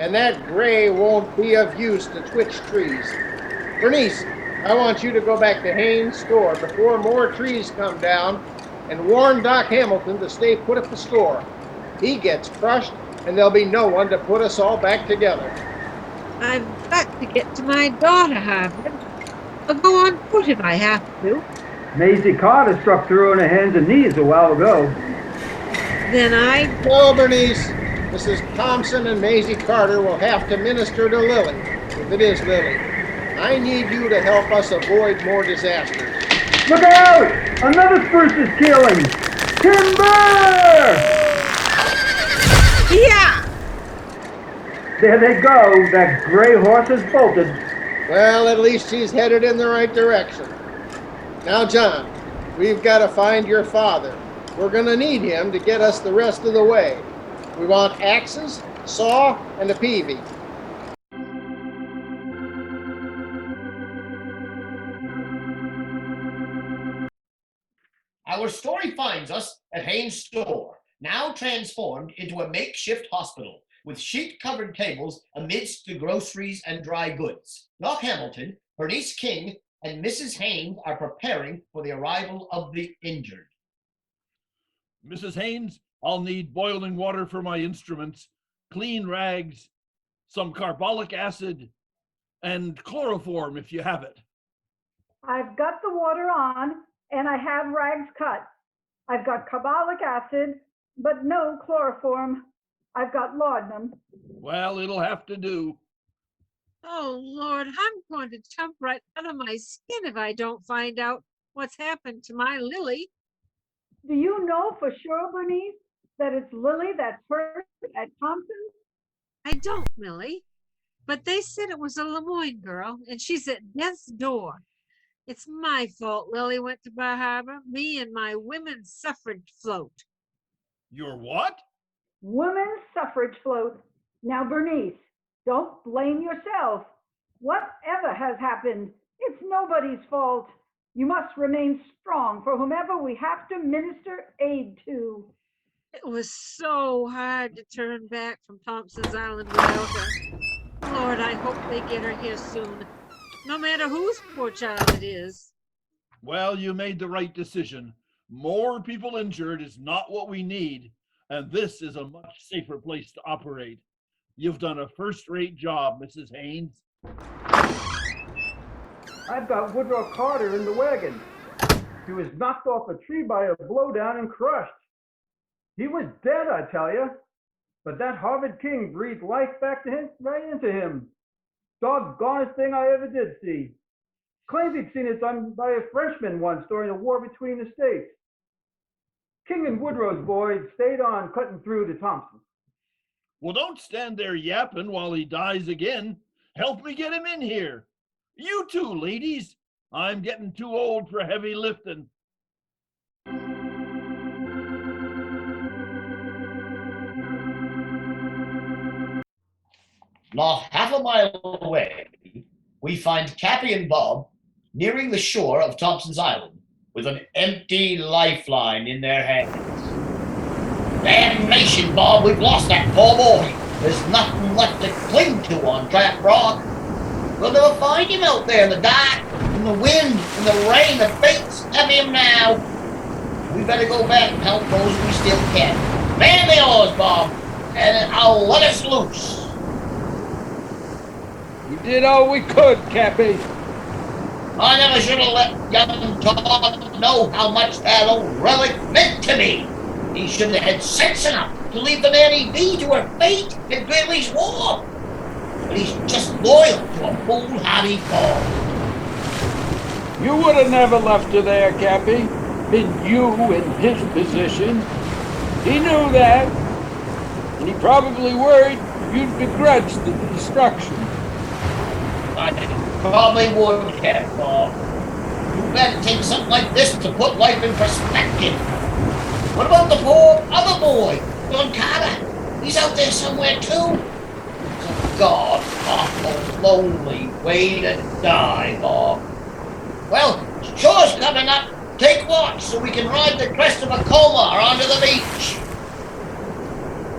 And that gray won't be of use to twitch trees. Bernice, I want you to go back to Haynes' store before more trees come down and warn Doc Hamilton to stay put at the store. He gets crushed and there'll be no one to put us all back together. I've got to get to my daughter, Harvard. I'll go on foot if I have to. Maisie Carter struck through on her hands and knees a while ago. Then I... No, Bernice. Mrs. Thompson and Maisie Carter will have to minister to Lily, if it is Lily. I need you to help us avoid more disasters. Look out! Another spruce is killing! Timber! Yeah! There they go. That gray horse has bolted. Well, at least he's headed in the right direction. Now, John, we've got to find your father. We're going to need him to get us the rest of the way. We want axes, saw, and a peavy. Our story finds us at Haynes' store, now transformed into a makeshift hospital with sheet-covered tables amidst the groceries and dry goods. Doc Hamilton, Bernice King, and Mrs. Haynes are preparing for the arrival of the injured. Mrs. Haynes, I'll need boiling water for my instruments, clean rags, some carbolic acid, and chloroform if you have it. I've got the water on and I have rags cut. I've got carbolic acid but no chloroform. I've got laudanum. Well, it'll have to do. Oh, Lord, I'm going to jump right out of my skin if I don't find out what's happened to my Lily. Do you know for sure, Bernice, that it's Lily that's hurt at Thompson's? I don't, Millie, but they said it was a Lemoyne girl, and she's at death's door. It's my fault Lily went to Bar Harbor, me and my women's suffrage float. Your what? Women's suffrage float. Now, Bernice, don't blame yourself. Whatever has happened, it's nobody's fault. You must remain strong for whomever we have to minister aid to. It was so hard to turn back from Thompson's Island without her. Lord, I hope they get her here soon, no matter whose poor child it is. Well, you made the right decision. More people injured is not what we need, and this is a much safer place to operate. You've done a first-rate job, Mrs. Haynes. I've got Woodrow Carter in the wagon. He was knocked off a tree by a blowdown and crushed. He was dead, I tell you. But that Harvard King breathed life back to him, right into him. Doggonest thing I ever did see. Claims he'd seen it done by a Frenchman once during the war between the states. King and Woodrow's boys stayed on cutting through to Thompson. Well, don't stand there yapping while he dies again. Help me get him in here. You too, ladies. I'm getting too old for heavy lifting. Not half a mile away, we find Cappy and Bob nearing the shore of Thompson's Island with an empty lifeline in their hands. Damnation, Bob, we've lost that poor boy. There's nothing left to cling to on Trap Rock. We'll never find him out there in the dark, in the wind, in the rain. The fates have him now. We better go back and help those we still can. Man the oars, Bob, and I'll let us loose. We did all we could, Cappy. I never should have let young Todd know how much that old relic meant to me. He should have had sense enough to leave the Nanny be to her fate in Greeley's War. But he's just loyal to a foolhardy foe. You would have never left her there, Cappy. Been you in his position. He knew that. And he probably worried you'd begrudge the destruction. I probably would have, Bob. You better take something like this to put life in perspective. What about the poor other boy, Don Carter? He's out there somewhere too. It's a god-awful, lonely way to die, Bob. Well, shore's coming up. Take watch so we can ride the crest of a Colmar onto the beach.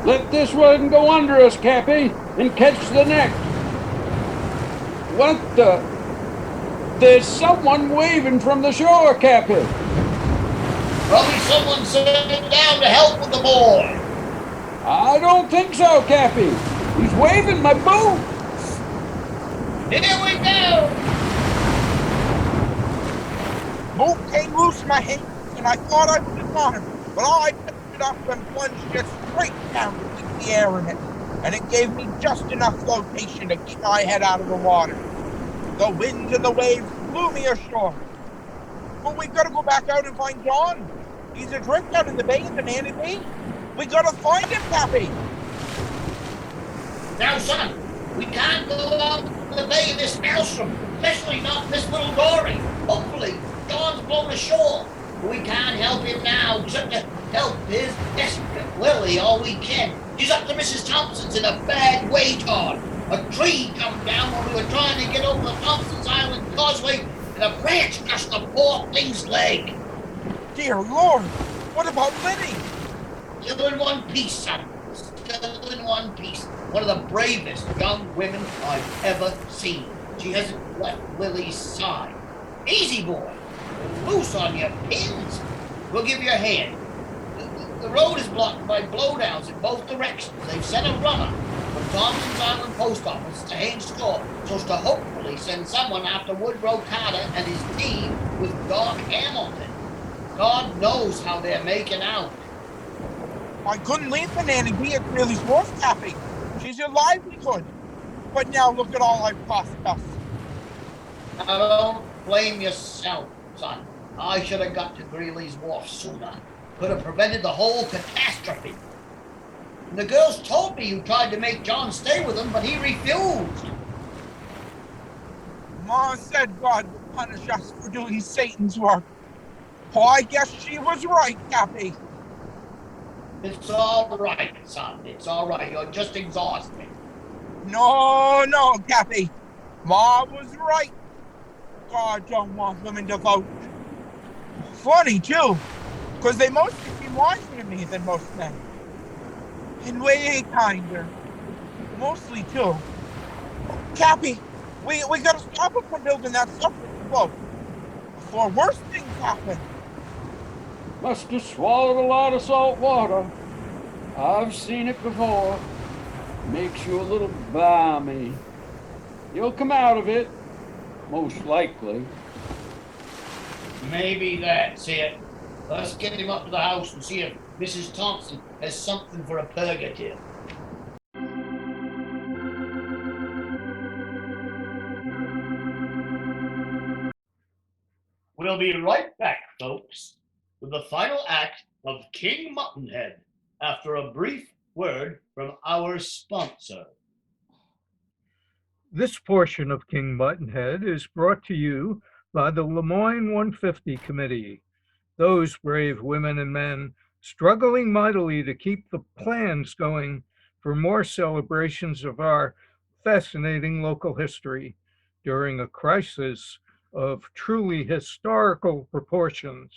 Let this one go under us, Cappy, and catch the next. What the? There's someone waving from the shore, Cappy. Probably someone sent down to help with the boy. I don't think so, Cappy. He's waving my boat. Here we go. Boat came loose in my hands, and I thought I was gone, but I picked it up and plunged it straight down to keep the air in it, and it gave me just enough flotation to keep my head out of the water. The winds and the waves blew me ashore. But we've got to go back out and find John. He's adrift out in the bay in the Nanny Bay. We got to find him, Cappy. Now, son, we can't go out in the bay in this maelstrom, especially not in this little dory. Hopefully, John's blown ashore. But we can't help him now, except to help his desperate Lily all we can. She's up to Mrs. Thompson's in a bad way, Todd. A tree jumped down when we were trying to get over the Thompson's Island causeway, and a branch crushed the poor thing's leg. Dear Lord, what about Liddy? Still in one piece, son. Still in one piece. One of the bravest young women I've ever seen. She hasn't left Lily's side. Easy, boy. Loose on your pins. We'll give you a hand. The road is blocked by blowdowns in both directions. They've sent a runner from Thompson's Island Post Office to Haynes Store so as to hopefully send someone after Woodrow Carter and his team with Doc Hamilton. God knows how they're making out. I couldn't leave the nanny be at Greeley's Wharf, Cappy. She's your livelihood. But now look at all I've cost us. Now don't blame yourself, son. I should have got to Greeley's Wharf sooner. Could have prevented the whole catastrophe. And the girls told me you tried to make John stay with them, but he refused. Ma said God would punish us for doing Satan's work. Oh, I guess she was right, Cappy. It's all right, son. It's all right. You're just exhausted. No, Cappy. Ma was right. God don't want women to vote. Funny, too, because they mostly seem wiser to me than most men. And way kinder. Mostly, too. Cappy, we gotta stop them from building that suffrage vote before worse things happen. Must have swallowed a lot of salt water. I've seen it before. Makes you a little balmy. You'll come out of it, most likely. Maybe that's it. Let's get him up to the house and see if Mrs. Thompson has something for a purgative. We'll be right back, folks, with the final act of King Muttonhead after a brief word from our sponsor. This portion of King Muttonhead is brought to you by the Lemoyne 150 Committee, those brave women and men struggling mightily to keep the plans going for more celebrations of our fascinating local history during a crisis of truly historical proportions.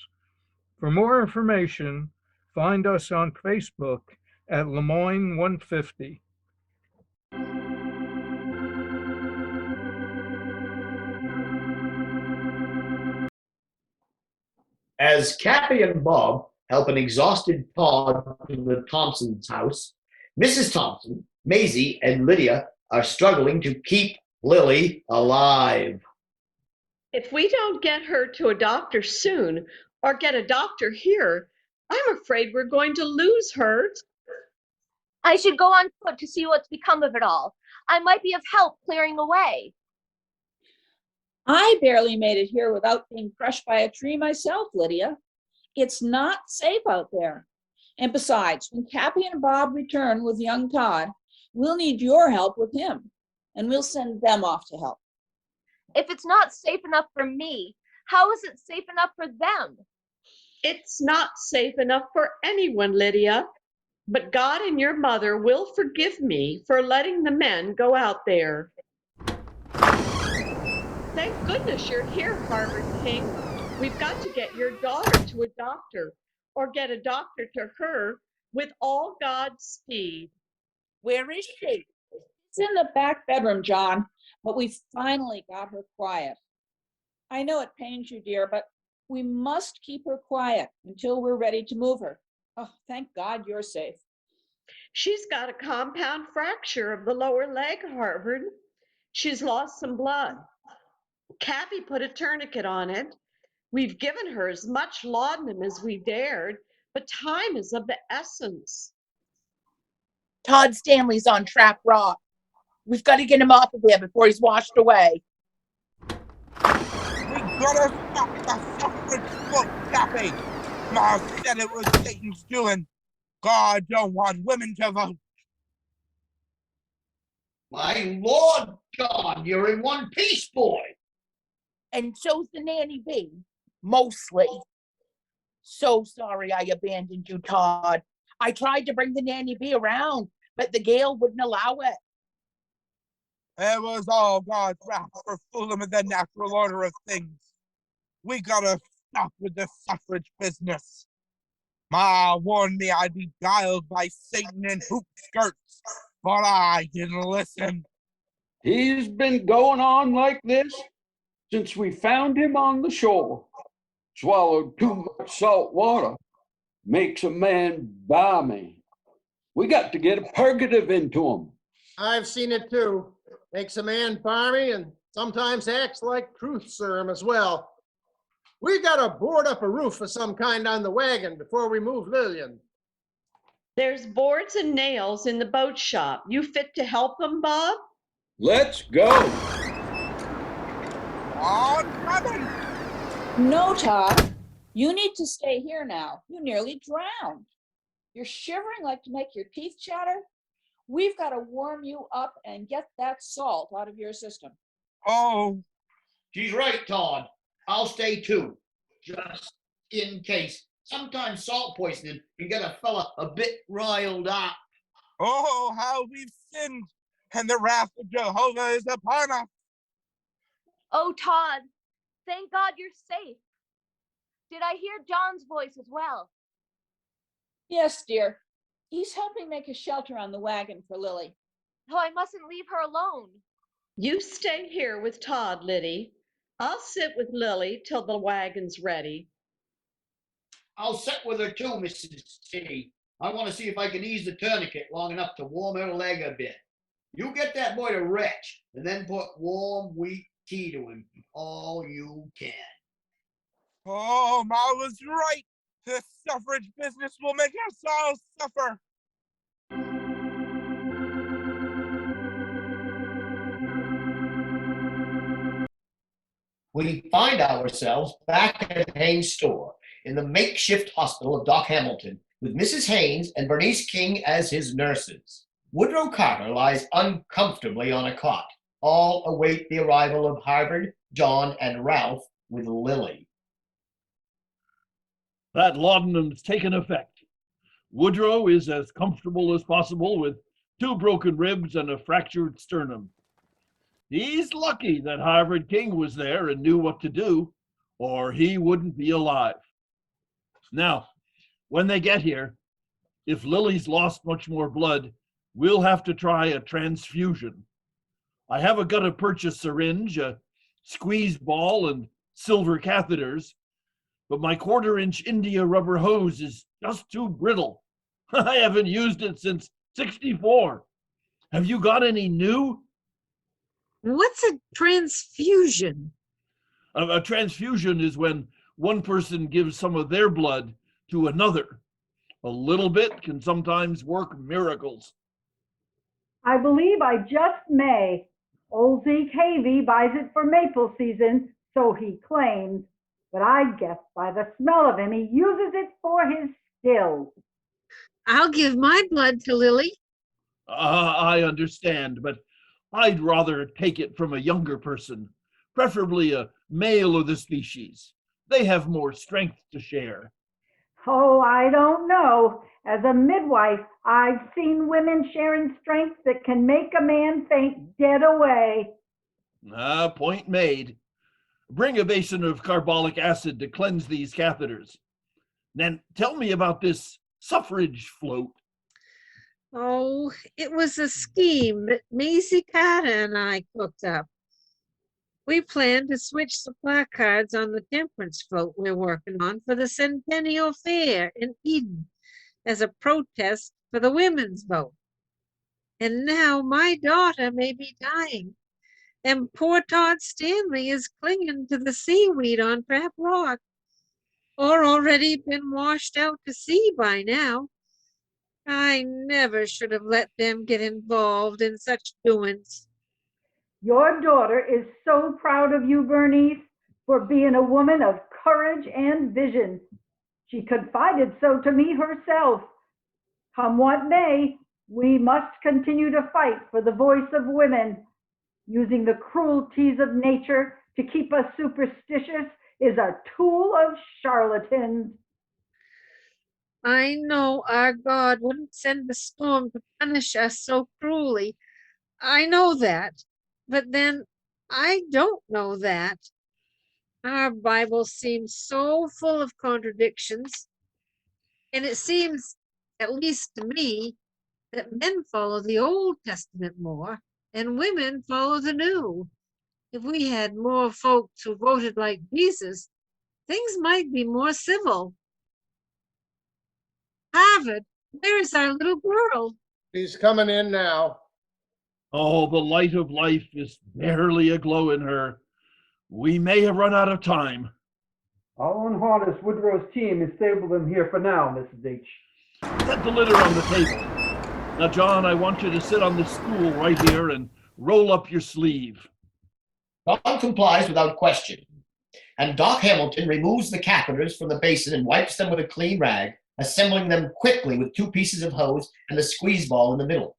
For more information, find us on Facebook at Lemoyne 150. As Cappy and Bob help an exhausted Todd in the Thompsons' house, Mrs. Thompson, Maisie, and Lydia are struggling to keep Lily alive. If we don't get her to a doctor soon, or get a doctor here, I'm afraid we're going to lose her. I should go on foot to see what's become of it all. I might be of help clearing the way. I barely made it here without being crushed by a tree myself, Lydia. It's not safe out there. And besides, when Cappy and Bob return with young Todd, we'll need your help with him, and we'll send them off to help. If it's not safe enough for me, how is it safe enough for them? It's not safe enough for anyone, Lydia. But God and your mother will forgive me for letting the men go out there. Thank goodness you're here, Harvard King. We've got to get your daughter to a doctor, or get a doctor to her with all God's speed. Where is she? It's in the back bedroom, John, but we finally got her quiet. I know it pains you, dear, but we must keep her quiet until we're ready to move her. Oh, thank God you're safe. She's got a compound fracture of the lower leg, Harvard. She's lost some blood. Cappy put a tourniquet on it. We've given her as much laudanum as we dared, but time is of the essence. Todd Stanley's on Trap Rock. We've got to get him off of there before he's washed away. We gotta stop the suffrage vote, Cappy. Ma said it was Satan's doing. God don't want women to vote. My Lord God, you're in one piece, boy. And so's the nanny bee, mostly. So sorry I abandoned you, Todd. I tried to bring the nanny bee around, but the gale wouldn't allow it. It was all God's wrath for fooling with the natural order of things. We gotta stop with the suffrage business. Ma warned me I'd be guiled by Satan in hoop skirts, but I didn't listen. He's been going on like this since we found him on the shore. Swallowed too much salt water. Makes a man balmy. We got to get a purgative into him. I've seen it too. Makes a man balmy and sometimes acts like truth serum as well. We gotta board up a roof of some kind on the wagon before we move Lillian. There's boards and nails in the boat shop. You fit to help them, Bob? Let's go. Oh, coming! No, Todd. You need to stay here now. You nearly drowned. You're shivering like to make your teeth chatter. We've got to warm you up and get that salt out of your system. Oh, She's right, Todd. I'll stay too, just in case. Sometimes salt poisoning can get a fella a bit riled up. oh, how we've sinned, and the wrath of Jehovah is upon us. Oh, Todd, thank God you're safe. Did I hear John's voice as well? Yes, dear. He's helping make a shelter on the wagon for Lily. Oh, I mustn't leave her alone. You stay here with Todd, Liddy. I'll sit with Lily till the wagon's ready. I'll sit with her too, Mrs. T. I want to see if I can ease the tourniquet long enough to warm her leg a bit. You get that boy to retch, and then put warm, weak tea to him all you can. Oh, Ma was right. This suffrage business will make us all suffer. We find ourselves back at Haynes' store in the makeshift hospital of Doc Hamilton, with Mrs. Haynes and Bernice King as his nurses. Woodrow Carter lies uncomfortably on a cot. All await the arrival of Harvard, John, and Ralph with Lily. That laudanum's taken effect. Woodrow is as comfortable as possible with 2 broken ribs and a fractured sternum. He's lucky that Harvard King was there and knew what to do, or he wouldn't be alive. Now, when they get here, if Lily's lost much more blood, we'll have to try a transfusion. I have got to purchase a syringe, a squeeze ball, and silver catheters, but my 1/4-inch India rubber hose is just too brittle. I haven't used it since '64. Have you got any new? What's a transfusion? A transfusion is when one person gives some of their blood to another. A little bit can sometimes work miracles. I believe I just may. Old Zeke Havey buys it for maple season, so he claims. But I guess by the smell of him, he uses it for his stills. I'll give my blood to Lily. I understand, but I'd rather take it from a younger person, preferably a male of the species. They have more strength to share. Oh, I don't know. As a midwife, I've seen women sharing strength that can make a man faint dead away. Point made. Bring a basin of carbolic acid to cleanse these catheters. Then tell me about this suffrage float. Oh, it was a scheme that Maisie Carter and I cooked up. We plan to switch the placards on the temperance float we're working on for the Centennial Fair in Eden as a protest for the women's vote. And now my daughter may be dying, and poor Todd Stanley is clinging to the seaweed on Trap Rock, or already been washed out to sea by now. I never should have let them get involved in such doings. Your daughter is so proud of you, Bernice, for being a woman of courage and vision. She confided so to me herself. Come what may, we must continue to fight for the voice of women. Using the cruelties of nature to keep us superstitious is a tool of charlatans. I know our God wouldn't send a storm to punish us so cruelly. I know that. But then I don't know that. Our Bible seems so full of contradictions. And it seems, at least to me, that men follow the Old Testament more and women follow the New. If we had more folks who voted like Jesus, things might be more civil. Harvard, where is our little girl? She's coming in now. Oh, the light of life is barely aglow in her. We may have run out of time. I'll unharness Woodrow's team and stable them here for now, Mrs. H. Set the litter on the table. Now, John, I want you to sit on this stool right here and roll up your sleeve. John complies without question, and Doc Hamilton removes the catheters from the basin and wipes them with a clean rag, assembling them quickly with 2 pieces of hose and the squeeze ball in the middle.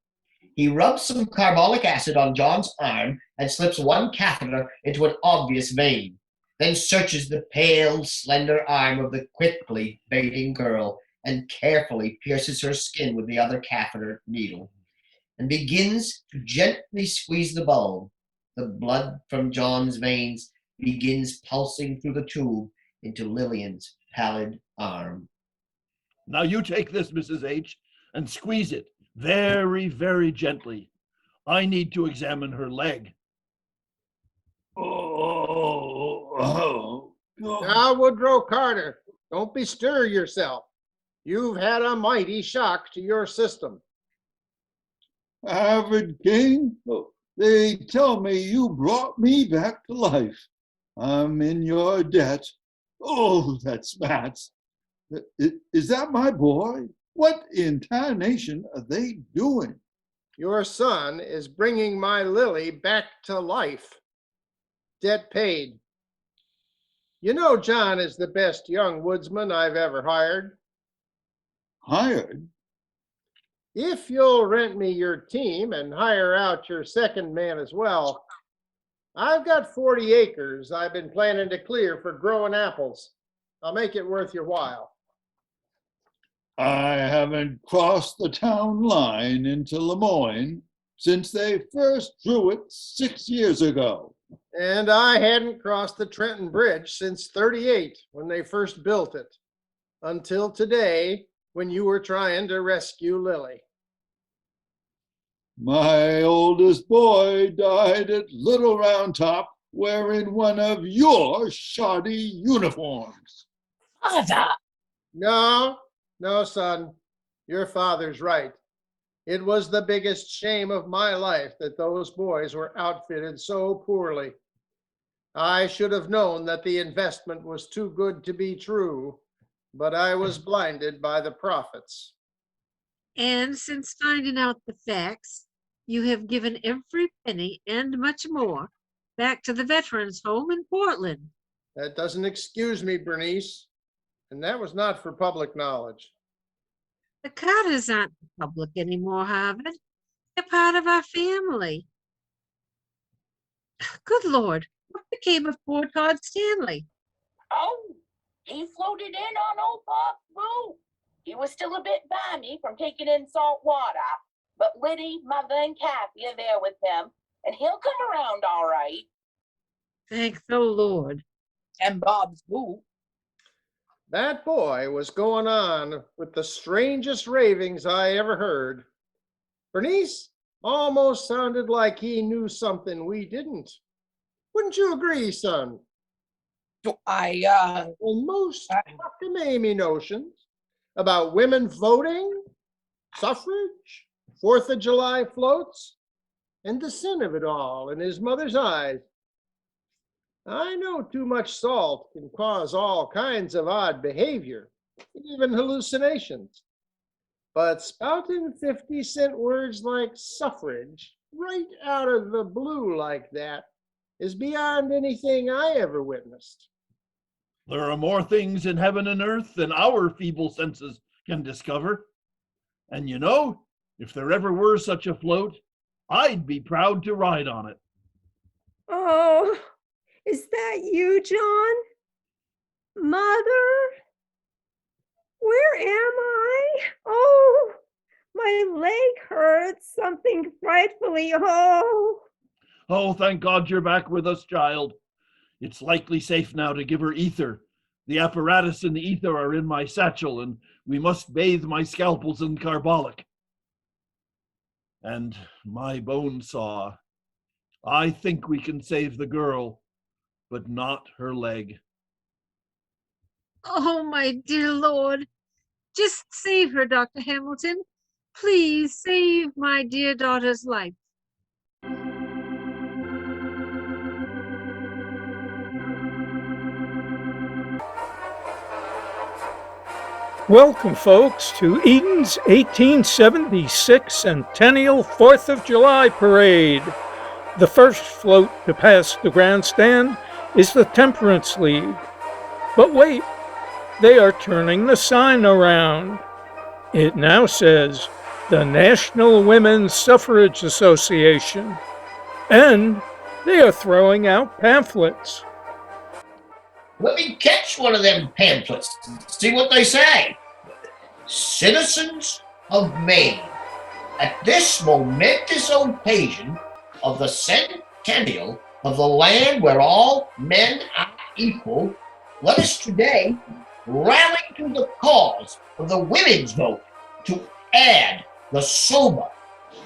He rubs some carbolic acid on John's arm and slips 1 catheter into an obvious vein, then searches the pale, slender arm of the quickly fading girl and carefully pierces her skin with the other catheter needle, and begins to gently squeeze the bulb. The blood from John's veins begins pulsing through the tube into Lillian's pallid arm. Now you take this, Mrs. H, and squeeze it very, very gently. I need to examine her leg. Now, Woodrow Carter, don't bestir yourself. You've had a mighty shock to your system. Harvard King, they tell me you brought me back to life. I'm in your debt. Oh, that's Mats. Is that my boy? What in tarnation are they doing? Your son is bringing my Lily back to life. Debt paid. You know John is the best young woodsman I've ever hired. Hired? If you'll rent me your team and hire out your second man as well, I've got 40 acres I've been planning to clear for growing apples. I'll make it worth your while. I haven't crossed the town line into Lemoyne since they first drew it 6 years ago. And I hadn't crossed the Trenton Bridge since '38 when they first built it, until today when you were trying to rescue Lily. My oldest boy died at Little Round Top wearing one of your shoddy uniforms. Father! No, son, your father's right. It was the biggest shame of my life that those boys were outfitted so poorly. I should have known that the investment was too good to be true, but I was blinded by the profits. And since finding out the facts, you have given every penny and much more back to the Veterans Home in Portland. That doesn't excuse me, Bernice, and that was not for public knowledge. The Carters aren't public anymore, Harvard. They're part of our family. Good Lord, what became of poor Todd Stanley? Oh, he floated in on old Bob's boat. He was still a bit balmy from taking in salt water, but Liddy, Mother, and Kathy are there with him, and he'll come around all right. Thank the Lord. And Bob's boot. That boy was going on with the strangest ravings I ever heard. Bernice almost sounded like he knew something we didn't. Wouldn't you agree, son? Most cockamamie notions about women voting, suffrage, 4th of July floats, and the sin of it all in his mother's eyes. I know too much salt can cause all kinds of odd behavior, even hallucinations. But spouting 50-cent words like suffrage right out of the blue like that is beyond anything I ever witnessed. There are more things in heaven and earth than our feeble senses can discover. And you know, if there ever were such a float, I'd be proud to ride on it. Oh, is that you, John? Mother? Where am I? Oh, my leg hurts something frightfully. Oh, thank God you're back with us, child. It's likely safe now to give her ether. The apparatus and the ether are in my satchel, and we must bathe my scalpels in carbolic. And my bone saw. I think we can save the girl, but not her leg. Oh, my dear Lord. Just save her, Dr. Hamilton. Please save my dear daughter's life. Welcome, folks, to Eden's 1876 Centennial 4th of July Parade. The first float to pass the grandstand is the Temperance League. But wait, they are turning the sign around. It now says the National Women's Suffrage Association. And they are throwing out pamphlets. Let me catch one of them pamphlets and see what they say. Citizens of Maine, at this momentous occasion of the centennial of the land where all men are equal, let us today rally to the cause of the women's vote to add the sober,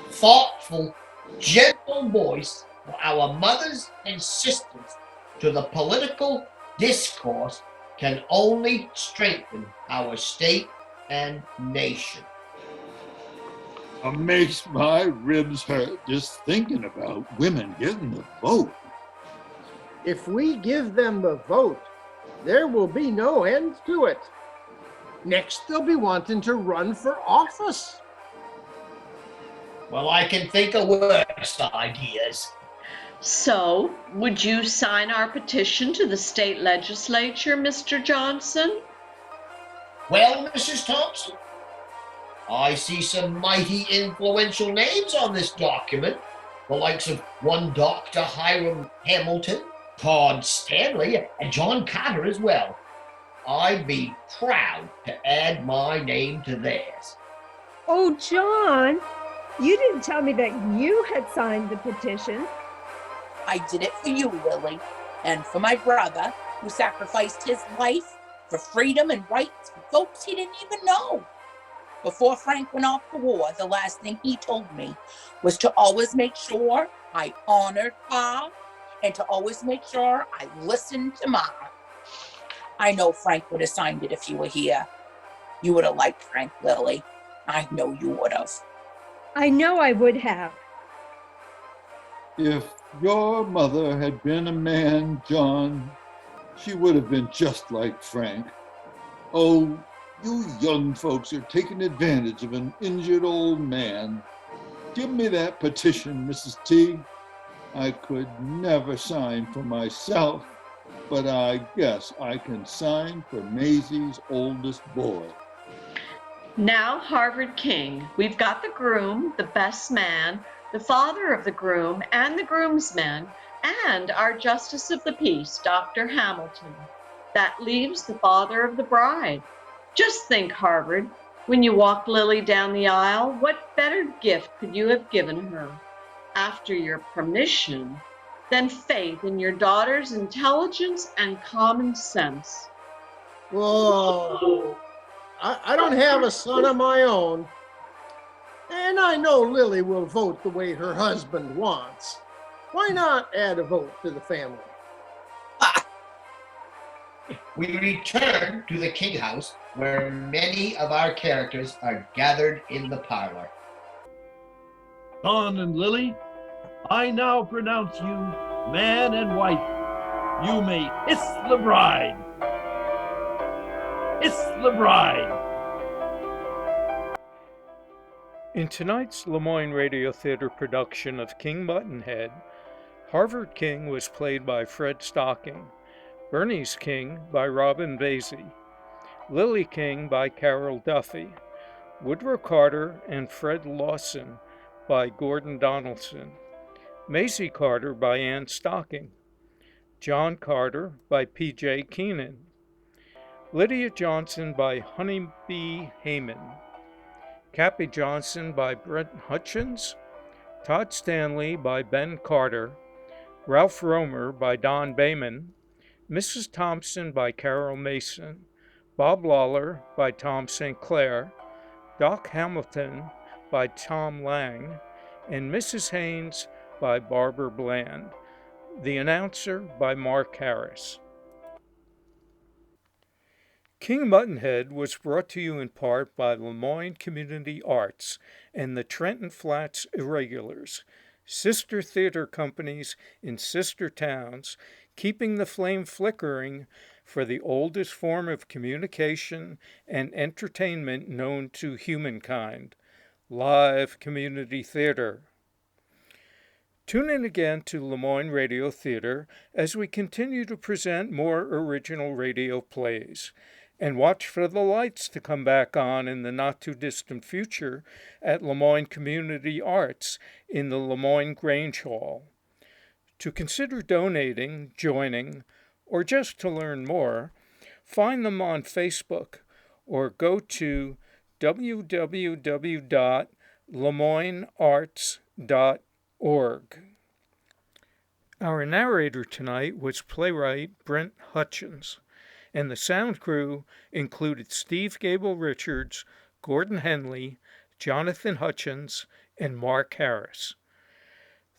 thoughtful, gentle voice of our mothers and sisters to the political discourse can only strengthen our state and nation. It makes my ribs hurt just thinking about women getting the vote. If we give them the vote, there will be no end to it. Next, they'll be wanting to run for office. Well, I can think of worse ideas. So, would you sign our petition to the state legislature, Mr. Johnson? Well, Mrs. Thompson, I see some mighty influential names on this document, the likes of one Dr. Hiram Hamilton, Todd Stanley, and John Carter as well. I'd be proud to add my name to theirs. Oh, John, you didn't tell me that you had signed the petition. I did it for you, Lily, and for my brother, who sacrificed his life for freedom and rights for folks he didn't even know. Before Frank went off to war, the last thing he told me was to always make sure I honored Pa and to always make sure I listened to Ma. I know Frank would have signed it if you were here. You would have liked Frank, Lily. I know you would have. I know I would have. If your mother had been a man, John, she would have been just like Frank. Oh, you young folks are taking advantage of an injured old man. Give me that petition, Mrs. T. I could never sign for myself, but I guess I can sign for Maisie's oldest boy. Now, Harvard King, we've got the groom, the best man, the father of the groom and the groomsmen, and our Justice of the Peace, Dr. Hamilton. That leaves the father of the bride. Just think, Harvard, when you walked Lily down the aisle, what better gift could you have given her, after your permission, than faith in your daughter's intelligence and common sense? Whoa. I don't have a son of my own. And I know Lily will vote the way her husband wants. Why not add a vote to the family? We return to the King House, where many of our characters are gathered in the parlor. Don and Lily, I now pronounce you man and wife. You may hiss the bride. Hiss the bride. In tonight's Lemoyne Radio Theater production of King Buttonhead, Harvard King was played by Fred Stocking, Bernice King by Robin Vasey, Lily King by Carol Duffy, Woodrow Carter and Fred Lawson by Gordon Donaldson, Maisie Carter by Ann Stocking, John Carter by P.J. Keenan, Lydia Johnson by Honeybee Heyman, Cappy Johnson by Brent Hutchins, Todd Stanley by Ben Carter, Ralph Romer by Don Bayman, Mrs. Thompson by Carol Mason, Bob Lawler by Tom St. Clair, Doc Hamilton by Tom Lang, and Mrs. Haynes by Barbara Bland. The announcer by Mark Harris. King Buttonhead was brought to you in part by Lemoyne Community Arts and the Trenton Flats Irregulars, sister theater companies in sister towns, keeping the flame flickering for the oldest form of communication and entertainment known to humankind, live community theater. Tune in again to Lemoyne Radio Theater as we continue to present more original radio plays. And watch for the lights to come back on in the not-too-distant future at Lemoyne Community Arts in the Lemoyne Grange Hall. To consider donating, joining, or just to learn more, find them on Facebook or go to www.lemoynearts.org. Our narrator tonight was playwright Brent Hutchins, and the sound crew included Steve Gable Richards, Gordon Henley, Jonathan Hutchins, and Mark Harris.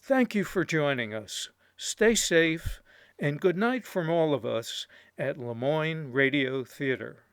Thank you for joining us. Stay safe, and good night from all of us at Lemoyne Radio Theater.